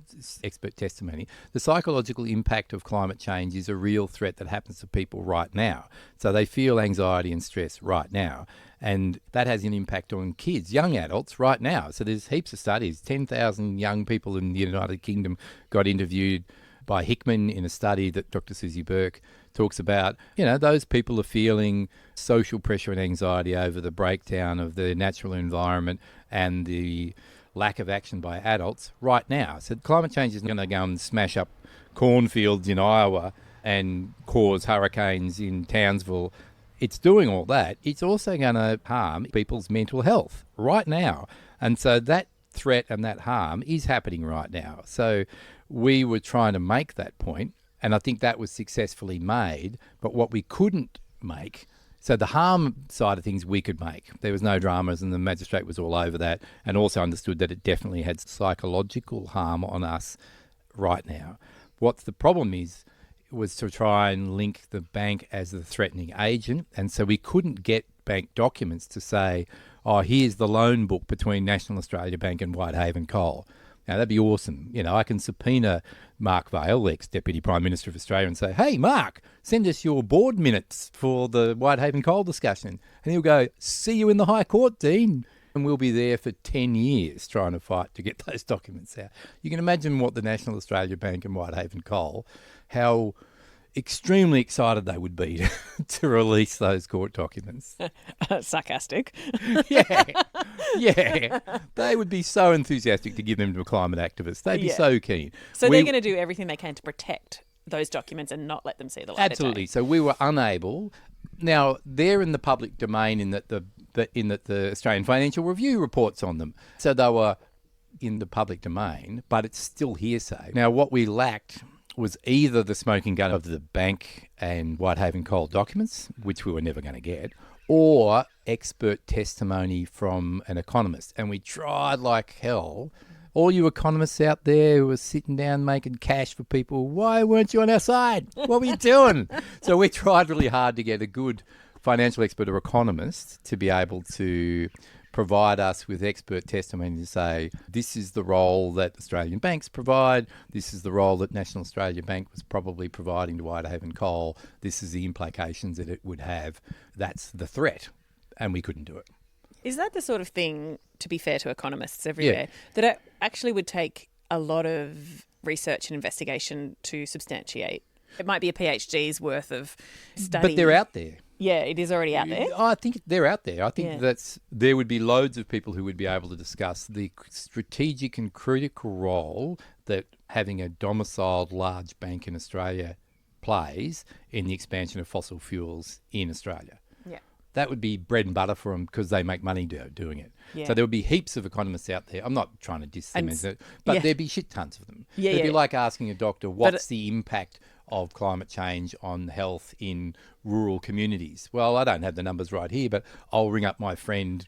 expert testimony, the psychological impact of climate change is a real threat that happens to people right now. So they feel anxiety and stress right now. And that has an impact on kids, young adults right now. So there's heaps of studies. 10,000 young people in the United Kingdom got interviewed by Hickman in a study that Dr. Susie Burke talks about. Those people are feeling social pressure and anxiety over the breakdown of the natural environment and the lack of action by adults right now. So climate change is going to go and smash up cornfields in Iowa and cause hurricanes in Townsville. It's doing all that. It's also going to harm people's mental health right now. And so that threat and that harm is happening right now. So we were trying to make that point, and I think that was successfully made. But what we couldn't make, so the harm side of things we could make. There was no dramas, and the magistrate was all over that, and also understood that it definitely had psychological harm on us right now. What's the problem was to try and link the bank as the threatening agent. And so we couldn't get bank documents to say, here's the loan book between National Australia Bank and Whitehaven Coal. Now, that'd be awesome. I can subpoena Mark Vaile, ex-Deputy Prime Minister of Australia, and say, hey, Mark, send us your board minutes for the Whitehaven Coal discussion. And he'll go, see you in the High Court, Dean. And we'll be there for 10 years trying to fight to get those documents out. You can imagine what the National Australia Bank and Whitehaven Coal, how extremely excited they would be to release those court documents. Sarcastic. Yeah. They would be so enthusiastic to give them to a climate activist. They'd be so keen. So they're going to do everything they can to protect those documents and not let them see the light Absolutely. of day. So we were unable. Now, they're in the public domain in that the Australian Financial Review reports on them. So they were in the public domain, but it's still hearsay. Now, what we lacked was either the smoking gun of the bank and Whitehaven Coal documents, which we were never going to get, or expert testimony from an economist. And we tried like hell. All you economists out there who were sitting down making cash for people, why weren't you on our side? What were you doing? So we tried really hard to get a good financial expert or economist to be able to provide us with expert testimony to say, this is the role that Australian banks provide, this is the role that National Australia Bank was probably providing to Whitehaven Coal, this is the implications that it would have, that's the threat, and we couldn't do it. Is that the sort of thing, to be fair to economists everywhere, that it actually would take a lot of research and investigation to substantiate? It might be a PhD's worth of study. But they're out there. Yeah, it is already out there. I think they're out there. I think there would be loads of people who would be able to discuss the strategic and critical role that having a domiciled large bank in Australia plays in the expansion of fossil fuels in Australia. Yeah. That would be bread and butter for them because they make money doing it. Yeah. So there would be heaps of economists out there. I'm not trying to diss them, but there'd be shit tons of them. It'd be like asking a doctor, what's the impact of climate change on health in rural communities. Well, I don't have the numbers right here, but I'll ring up my friend,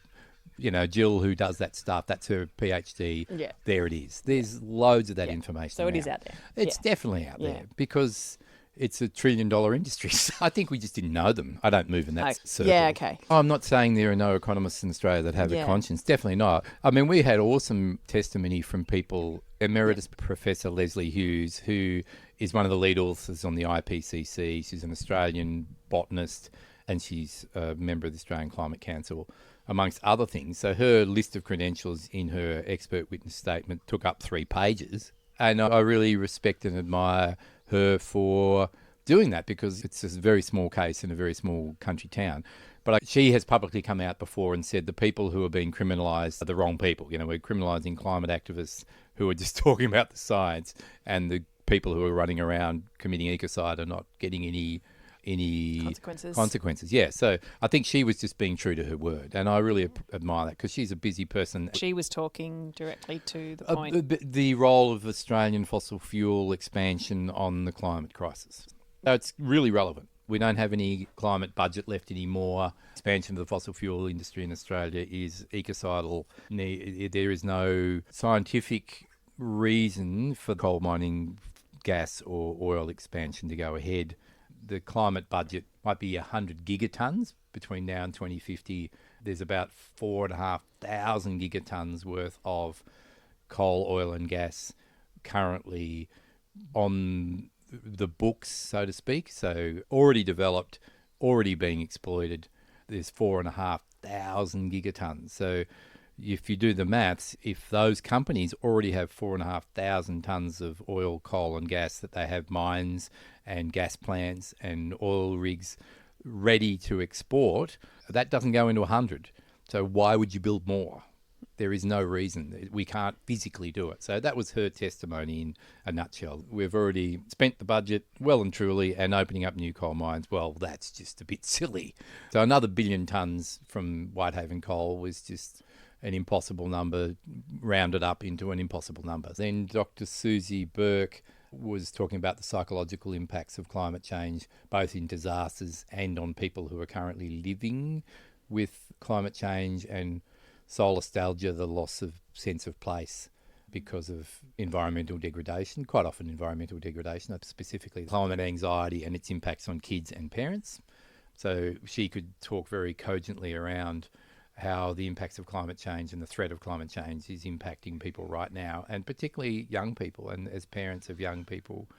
Jill, who does that stuff. That's her PhD. Yeah. There it is. There's loads of that Yeah. information. So it now. is out there. It's Yeah. definitely out Yeah. there because it's a $1 trillion industry. So I think we just didn't know them. I don't move in that circle. Yeah, okay. I'm not saying there are no economists in Australia that have Yeah. a conscience. Definitely not. I mean, we had awesome testimony from people. Emeritus Professor Leslie Hughes, who is one of the lead authors on the IPCC. She's an Australian botanist and she's a member of the Australian Climate Council, amongst other things. So her list of credentials in her expert witness statement took up 3 pages. And I really respect and admire her for doing that because it's a very small case in a very small country town. But she has publicly come out before and said the people who are being criminalised are the wrong people. We're criminalising climate activists who are just talking about the science, and the people who are running around committing ecocide are not getting any consequences. Yeah, so I think she was just being true to her word, and I really admire that because she's a busy person. She was talking directly to the point. The role of Australian fossil fuel expansion on the climate crisis. So it's really relevant. We don't have any climate budget left anymore. Expansion of the fossil fuel industry in Australia is ecocidal. There is no scientific reason for coal mining, gas or oil expansion to go ahead. The climate budget might be 100 gigatons between now and 2050. There's about 4,500 gigatons worth of coal, oil and gas currently on the books, so to speak. So already developed, already being exploited. There's 4,500 gigatons. So if you do the maths, if those companies already have 4,500 tons of oil, coal and gas, that they have mines and gas plants and oil rigs ready to export, that doesn't go into 100. So why would you build more? There is no reason. We can't physically do it. So that was her testimony in a nutshell. We've already spent the budget well and truly, and opening up new coal mines, well, that's just a bit silly. So another 1 billion tonnes from Whitehaven coal was just an impossible number, rounded up into an impossible number. Then Dr. Susie Burke was talking about the psychological impacts of climate change, both in disasters and on people who are currently living with climate change, and solastalgia, the loss of sense of place because of environmental degradation, quite often environmental degradation, specifically climate anxiety and its impacts on kids and parents. So she could talk very cogently around how the impacts of climate change and the threat of climate change is impacting people right now, and particularly young people. And as parents of young people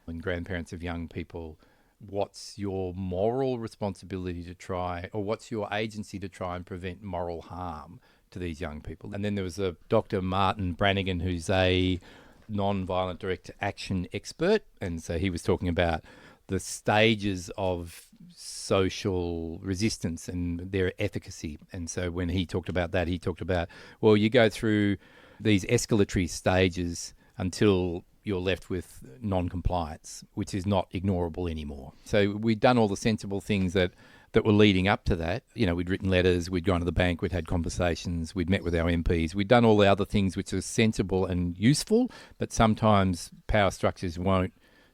and grandparents of young people, what's your moral responsibility to try, or what's your agency to try and prevent moral harm to these young people? And then there was a Dr. Martin Brannigan, who's a non-violent direct action expert, and so he was talking about the stages of social resistance and their efficacy. And so when he talked about that, he talked about, well, you go through these escalatory stages until you're left with non-compliance, which is not ignorable anymore. So we'd done all the sensible things that were leading up to that. We'd written letters, we'd gone to the bank, we'd had conversations, we'd met with our MPs, we'd done all the other things which are sensible and useful, but sometimes power structures won't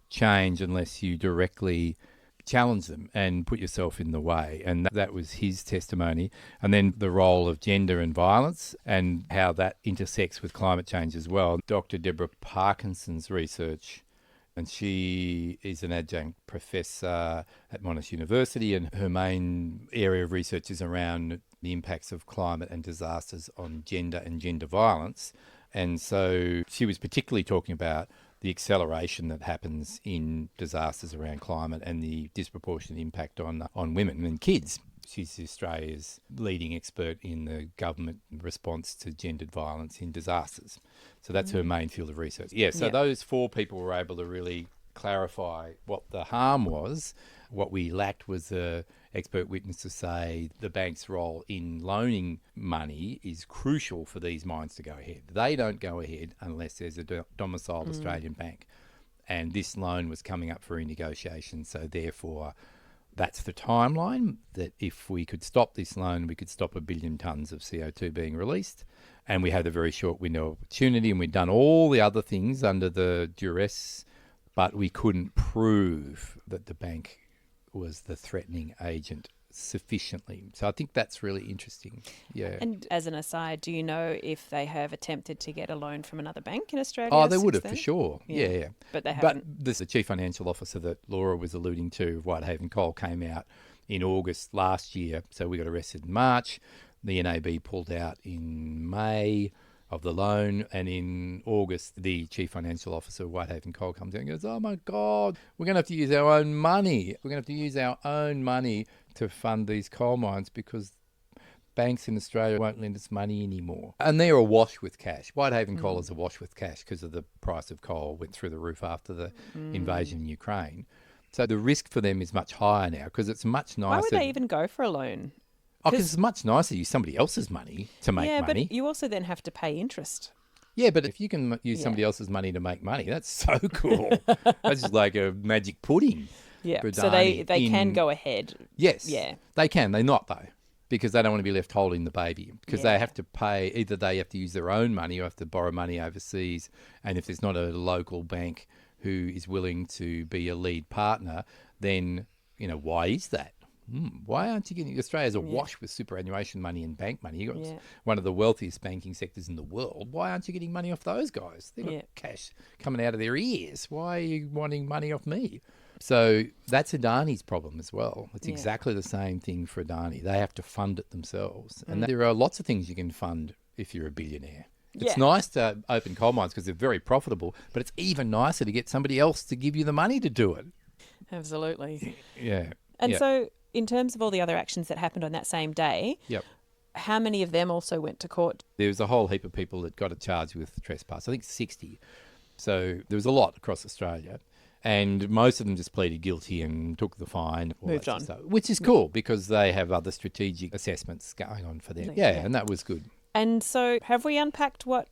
change unless you directly challenge them and put yourself in the way. And that was his testimony. And then the role of gender and violence and how that intersects with climate change as well. Dr. Deborah Parkinson's research, and she is an adjunct professor at Monash University, and her main area of research is around the impacts of climate and disasters on gender and gender violence. And so she was particularly talking about the acceleration that happens in disasters around climate and the disproportionate impact on women and kids. She's Australia's leading expert in the government response to gendered violence in disasters. So that's her main field of research. So those 4 people were able to really clarify what the harm was. What we lacked was the expert witness to say the bank's role in loaning money is crucial for these mines to go ahead. They don't go ahead unless there's a domiciled Australian bank. And this loan was coming up for renegotiation, so therefore that's the timeline, that if we could stop this loan, we could stop 1 billion tonnes of CO2 being released. And we had a very short window of opportunity, and we'd done all the other things under the duress but we couldn't prove that the bank was the threatening agent sufficiently. So I think that's really interesting. Yeah. And as an aside, do you know if they have attempted to get a loan from another bank in Australia? Oh, they would since have for then? sure. Yeah. But they haven't. But the chief financial officer that Laura was alluding to, Whitehaven Coal, came out in August last year. So we got arrested in March. The NAB pulled out in May of the loan, and in August the chief financial officer of Whitehaven Coal comes in and goes, oh my God, we're going to have to use our own money. We're going to have to use our own money to fund these coal mines because banks in Australia won't lend us money anymore. And they're awash with cash. Whitehaven Coal is awash with cash because of the price of coal went through the roof after the invasion in Ukraine. So the risk for them is much higher now because it's much nicer. Why would they even go for a loan? Oh, because it's much nicer to use somebody else's money to make money. But you also then have to pay interest. Yeah, but if you can use somebody else's money to make money, that's so cool. That's just like a magic pudding. Yeah, so they can go ahead. Yes, yeah, they can. They're not, though, because they don't want to be left holding the baby because they have to pay, either they have to use their own money or have to borrow money overseas. And if there's not a local bank who is willing to be a lead partner, then, why is that? Why aren't you getting... Australia's awash with superannuation money and bank money. You've got one of the wealthiest banking sectors in the world. Why aren't you getting money off those guys? They've got cash coming out of their ears. Why are you wanting money off me? So that's Adani's problem as well. It's exactly the same thing for Adani. They have to fund it themselves. And there are lots of things you can fund if you're a billionaire. It's nice to open coal mines because they're very profitable, but it's even nicer to get somebody else to give you the money to do it. Absolutely. Yeah. And so in terms of all the other actions that happened on that same day, how many of them also went to court? There was a whole heap of people that got charged with trespass. I think 60. So there was a lot across Australia. And most of them just pleaded guilty and took the fine. Moved on. Stuff, which is cool because they have other strategic assessments going on for them. Yeah, and that was good. And so have we unpacked what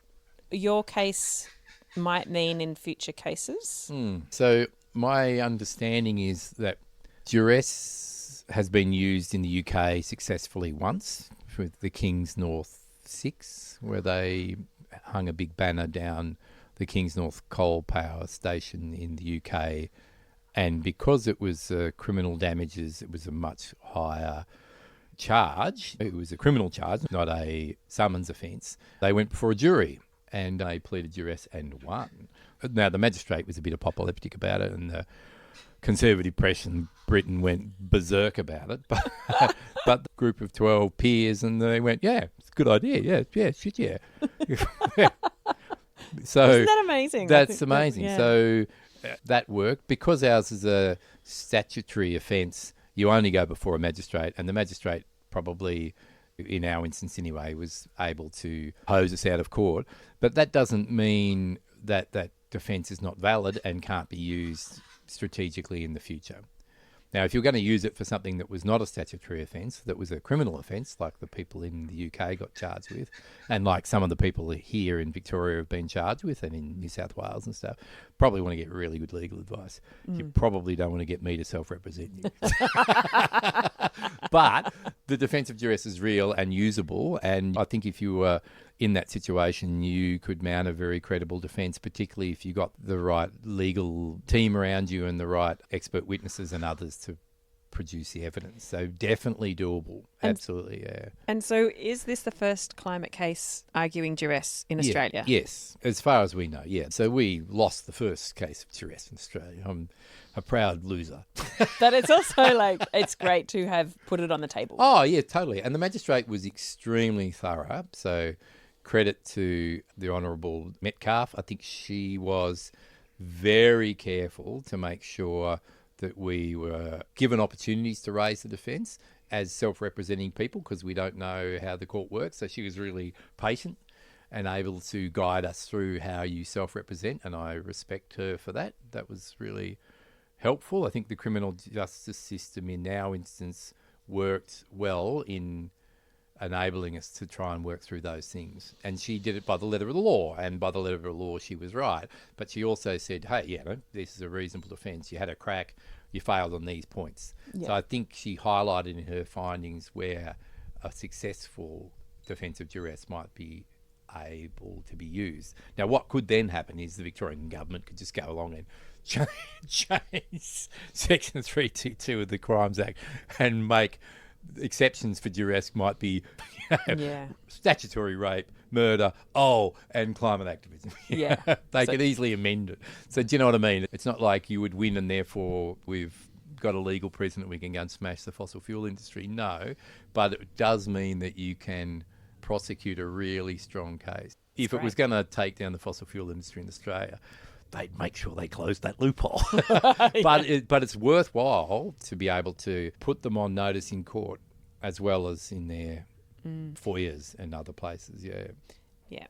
your case might mean in future cases? So my understanding is that duress has been used in the UK successfully once with the King's North 6, where they hung a big banner down the King's North coal power station in the UK. And because it was criminal damages, it was a much higher charge. It was a criminal charge, not a summons offence. They went before a jury and they pleaded duress and won. Now, the magistrate was a bit apocalyptic about it, and the conservative press in Britain went berserk about it. But the group of 12 peers, and they went, yeah, it's a good idea. Yeah, shit, yeah. So isn't that amazing? That's amazing. So that worked. Because ours is a statutory offence, you only go before a magistrate, and the magistrate probably, in our instance anyway, was able to hose us out of court. But that doesn't mean that that defence is not valid and can't be used strategically in the future. Now, if you're going to use it for something that was not a statutory offence, that was a criminal offence, like the people in the UK got charged with, and like some of the people here in Victoria have been charged with, and in New South Wales and stuff, probably want to get really good legal advice. You probably don't want to get me to self-represent you. But the defence of duress is real and usable, and I think if you were in that situation, you could mount a very credible defence, particularly if you got the right legal team around you and the right expert witnesses and others to produce the evidence. So definitely doable. Absolutely, yeah. And so is this the first climate case arguing duress in Australia? Yes, as far as we know, yeah. So we lost the first case of duress in Australia. I'm a proud loser. But it's also it's great to have put it on the table. Oh, yeah, totally. And the magistrate was extremely thorough. So credit to the Honourable Metcalf. I think she was very careful to make sure that we were given opportunities to raise the defence as self-representing people, because we don't know how the court works. So she was really patient and able to guide us through how you self-represent, and I respect her for that. That was really helpful. I think the criminal justice system in our instance worked well in enabling us to try and work through those things. And she did it by the letter of the law, and by the letter of the law she was right. But she also said, hey, this is a reasonable defence. You had a crack, you failed on these points. Yeah. So I think she highlighted in her findings where a successful defence of duress might be able to be used. Now, what could then happen is the Victorian government could just go along and change Section 322 of the Crimes Act and make exceptions for duress might be statutory rape, murder, and climate activism. Yeah. They could easily amend it. So do you know what I mean? It's not like you would win and therefore we've got a legal precedent we can go and smash the fossil fuel industry. No, but it does mean that you can prosecute a really strong case. If it was going to take down the fossil fuel industry in Australia, they'd make sure they closed that loophole. But it's worthwhile to be able to put them on notice in court as well as in their foyers and other places. Yeah.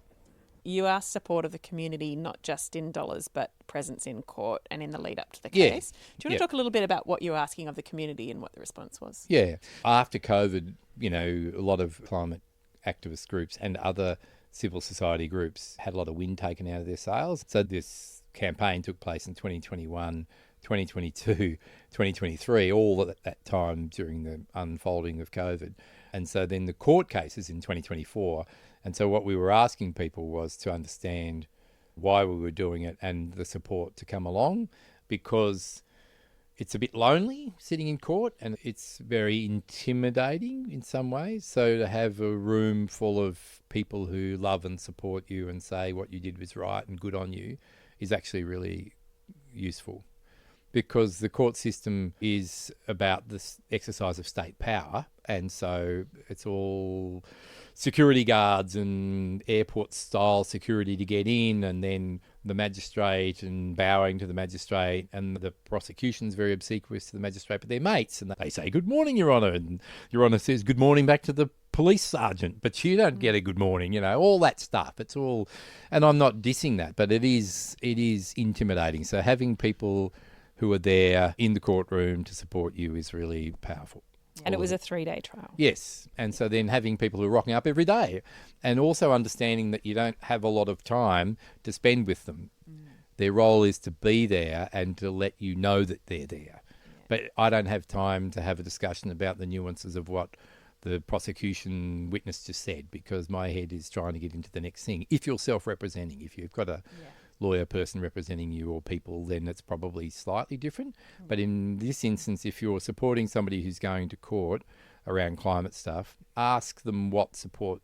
You asked support of the community, not just in dollars, but presence in court and in the lead up to the case. Do you want to talk a little bit about what you were asking of the community and what the response was? Yeah. After COVID, a lot of climate activist groups and other civil society groups had a lot of wind taken out of their sails. So this campaign took place in 2021, 2022, 2023, all at that time during the unfolding of COVID. And so then the court cases in 2024. And so what we were asking people was to understand why we were doing it and the support to come along, because it's a bit lonely sitting in court and it's very intimidating in some ways. So to have a room full of people who love and support you and say what you did was right and good on you is actually really useful, because the court system is about the exercise of state power. And so it's all security guards and airport-style security to get in, and then the magistrate and bowing to the magistrate, and the prosecution's very obsequious to the magistrate, but they're mates, and they say, "Good morning, Your Honour," and Your Honour says, "Good morning" back to the police sergeant, but you don't get a good morning, all that stuff. It's all, and I'm not dissing that, but it is intimidating. So having people who are there in the courtroom to support you is really powerful. And it was a 3-day trial. Yes. And so then having people who are rocking up every day, and also understanding that you don't have a lot of time to spend with them. Their role is to be there and to let you know that they're there. But I don't have time to have a discussion about the nuances of what the prosecution witness just said, because my head is trying to get into the next thing. If you're self-representing, if you've got a lawyer person representing you or people, then it's probably slightly different. But in this instance, if you're supporting somebody who's going to court around climate stuff, ask them what support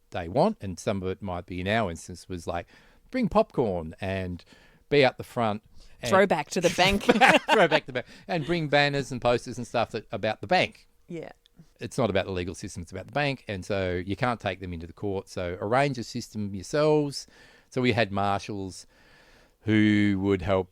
they want. And some of it might be, in our instance, was like, bring popcorn and be out the front. Throw back to the bank. Throw back to the bank. And bring banners and posters and stuff about the bank. Yeah. It's not about the legal system, it's about the bank. And so you can't take them into the court. So arrange a system yourselves. So we had marshals who would help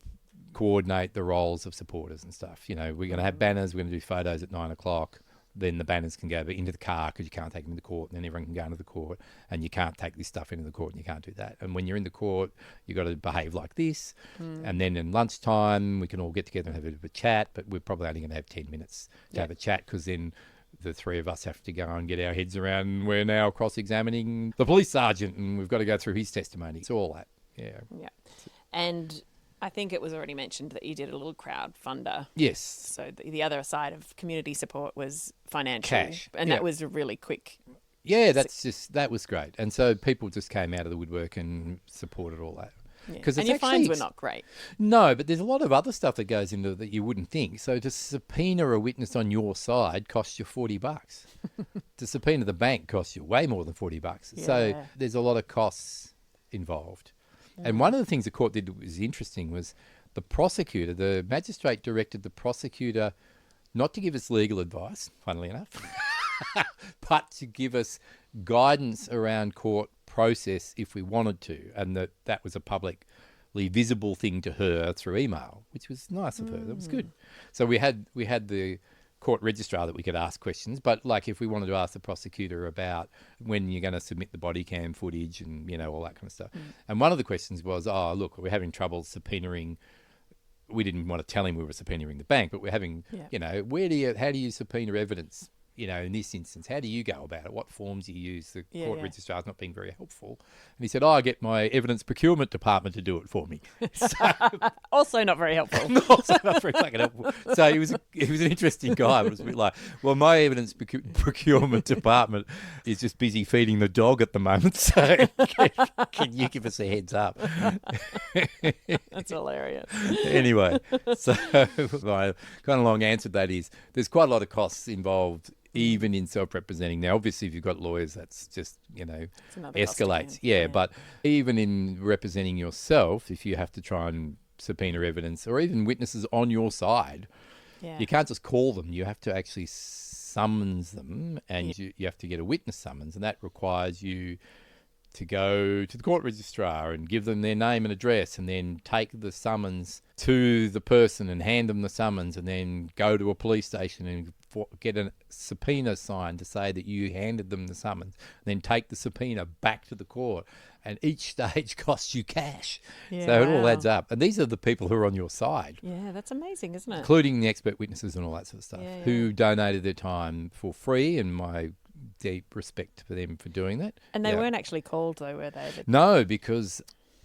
coordinate the roles of supporters and stuff. We're going to have banners, we're going to do photos at 9 o'clock. Then the banners can go into the car because you can't take them into court, and then everyone can go into the court, and you can't take this stuff into the court and you can't do that. And when you're in the court, you've got to behave like this. And then in lunchtime, we can all get together and have a bit of a chat, but we're probably only going to have 10 minutes to have a chat, because then the three of us have to go and get our heads around. We're now cross-examining the police sergeant, and we've got to go through his testimony. It's all that. Yeah. And I think it was already mentioned that you did a little crowdfunder. Yes. So the other side of community support was financial. Cash. And that was a really quick. Yeah, that was great. And so people just came out of the woodwork and supported all that. Yeah. And your fines were not great. No, but there's a lot of other stuff that goes into that you wouldn't think. So to subpoena a witness on your side costs you $40. To subpoena the bank costs you way more than $40. Yeah. So there's a lot of costs involved. And one of the things the court did that was interesting was the magistrate directed the prosecutor not to give us legal advice, funnily enough, but to give us guidance around court process if we wanted to, and that was a publicly visible thing to her through email, which was nice of her. That was good. So we had the court registrar that we could ask questions, but like if we wanted to ask the prosecutor about when you're going to submit the body cam footage and all that kind of stuff. And one of the questions was, look, we're having trouble subpoenaing. We didn't want to tell him we were subpoenaing the bank, but we're having, how do you subpoena evidence in this instance, how do you go about it? What forms do you use? The court yeah. registrar's not being very helpful. And he said, I get my evidence procurement department to do it for me. So, Also not very helpful. also not very fucking helpful. So he was an interesting guy. But it was a bit like, well, my evidence procurement department is just busy feeding the dog at the moment. So can you give us a heads up? That's hilarious. Anyway, so my kind of long answer to that is there's quite a lot of costs involved even in self-representing. Now, obviously, if you've got lawyers, that's just, another cost escalates. again. Yeah, but even in representing yourself, if you have to try and subpoena evidence or even witnesses on your side, Yeah. you can't just call them. You have to actually summons them, and you have to get a witness summons, and that requires you to go to the court registrar and give them their name and address, and then take the summons to the person and hand them the summons, and then go to a police station and get a subpoena signed to say that you handed them the summons, and then take the subpoena back to the court. And each stage costs you cash. Yeah, So it all wow. adds up. And these are the people who are on your side, Yeah, that's amazing, isn't it? including the expert witnesses and all that sort of stuff, Yeah, who donated their time for free, and my deep respect for them for doing that. And they Yeah. weren't actually called, though, were they? No, because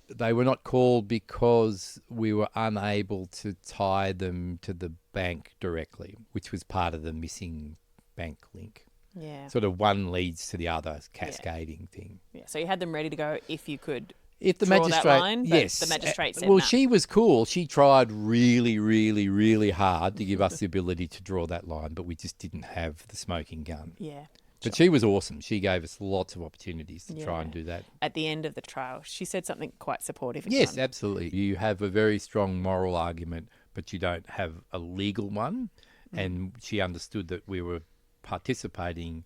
they were not called because we were unable to tie them to the bank directly, which was part of the missing bank link. Yeah. Sort of one leads to the other, cascading thing. Yeah. So you had them ready to go if you could. If the Draw that magistrate, line, but yes, the magistrate said well, no. she was cool. She tried really, really, really hard to give us the ability to draw that line, but we just didn't have the smoking gun. Yeah. But she was awesome. She gave us lots of opportunities to try Yeah. and do that. At the end of the trial, she said something quite supportive. Yes, absolutely. You have a very strong moral argument, but you don't have a legal one. And she understood that we were participating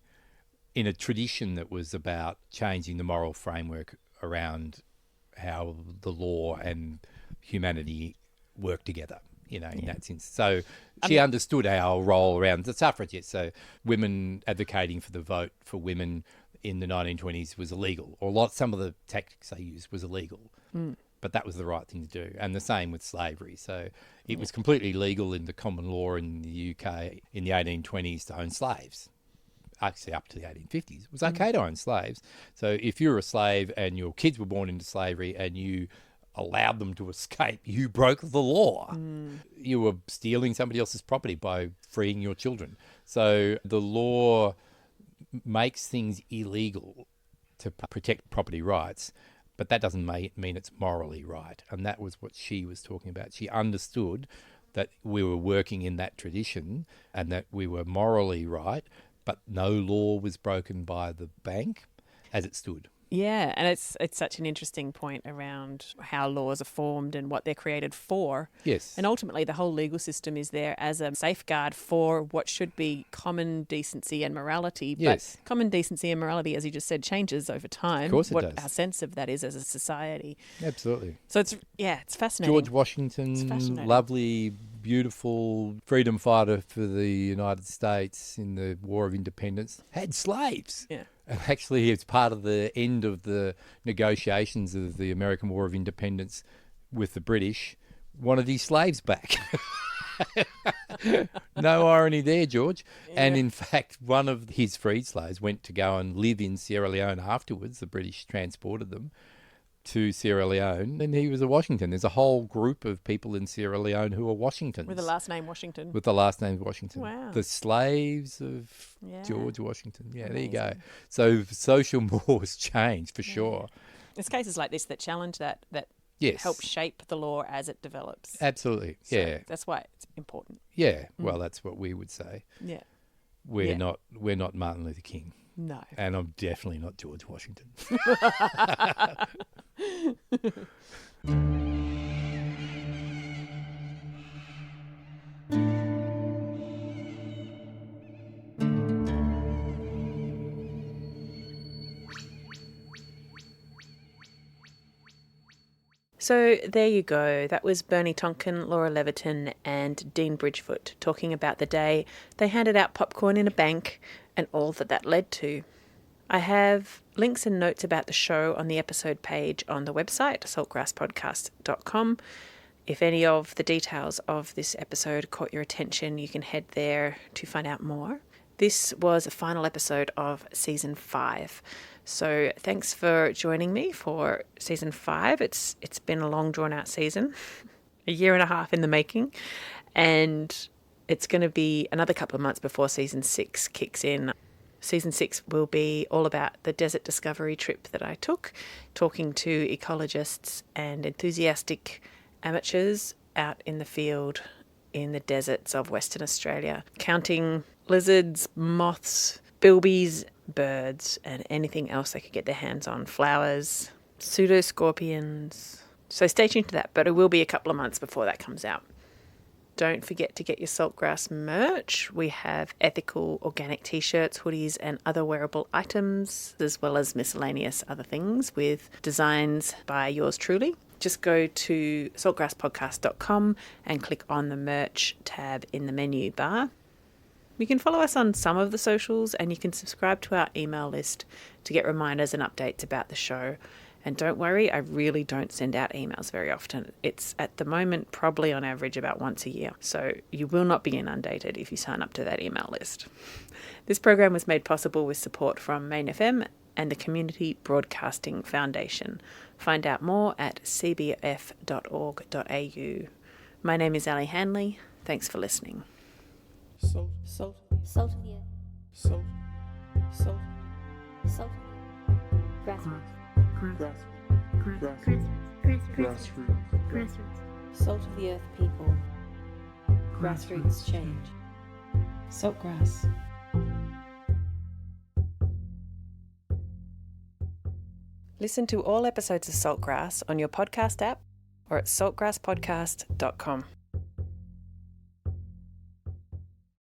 in a tradition that was about changing the moral framework around how the law and humanity work together, in that sense. So she understood our role around the suffragettes. So women advocating for the vote for women in the 1920s was illegal, or some of the tactics they used was illegal. But that was the right thing to do. And the same with slavery. So it was completely legal in the common law in the UK in the 1820s to own slaves. Actually, up to the 1850s. It was okay to own slaves. So if you were a slave and your kids were born into slavery and you allowed them to escape, you broke the law. You were stealing somebody else's property by freeing your children. So the law makes things illegal to protect property rights, but that doesn't mean it's morally right. And that was what she was talking about. She understood that we were working in that tradition and that we were morally right, but no law was broken by the bank as it stood. Yeah, and it's such an interesting point around how laws are formed and what they're created for. Yes. And ultimately, the whole legal system is there as a safeguard for what should be common decency and morality. Yes. But common decency and morality, as you just said, changes over time. Of course it what does. our sense of that is as a society. Absolutely. So it's fascinating. George It's Washington, fascinating. lovely, beautiful freedom fighter for the United States in the War of Independence, had slaves. Yeah. And actually, as part of the end of the negotiations of the American War of Independence with the British, wanted his slaves back. No irony there, George. Yeah. And in fact, one of his freed slaves went to go and live in Sierra Leone afterwards. The British transported them to Sierra Leone, and he was a Washington. There's a whole group of people in Sierra Leone who are Washingtons. With the last name Washington. With the last name Washington. Wow. The slaves of Yeah. George Washington. Yeah, Amazing. there you go. So social mores change for sure. It's cases like this that challenge that Yes. help shape the law as it develops. Absolutely. So Yeah. that's why it's important. Yeah. Well, that's what we would say. Yeah. We're Yeah. not Martin Luther King. No. And I'm definitely not George Washington. So there you go. That was Bernie Tonkin, Laura Levetan and Dean Bridgefoot talking about the day they handed out popcorn in a bank and all that led to. I have links and notes about the show on the episode page on the website, saltgrasspodcast.com. If any of the details of this episode caught your attention, you can head there to find out more. This was a final episode of Season 5. So thanks for joining me for Season 5. It's been a long, drawn-out season, a year and a half in the making, and it's going to be another couple of months before Season 6 kicks in. Season 6 will be all about the desert discovery trip that I took, talking to ecologists and enthusiastic amateurs out in the field in the deserts of Western Australia, counting lizards, moths, bilbies, birds, and anything else they could get their hands on, flowers, pseudoscorpions. So stay tuned to that, but it will be a couple of months before that comes out. Don't forget to get your saltgrass merch. We have ethical organic t-shirts, hoodies, and other wearable items, as well as miscellaneous other things with designs by yours truly. Just go to saltgrasspodcast.com and click on the merch tab in the menu bar. You can follow us on some of the socials, and you can subscribe to our email list to get reminders and updates about the show. And don't worry, I really don't send out emails very often. It's at the moment probably on average about once a year. So you will not be inundated if you sign up to that email list. This program was made possible with support from Main FM and the Community Broadcasting Foundation. Find out more at cbf.org.au. My name is Ali Hanley. Thanks for listening. Salt of the earth. Salt. Grassroots. Salt of the earth people. Grassroots change. Saltgrass. Listen to all episodes of Saltgrass on your podcast app or at saltgrasspodcast.com.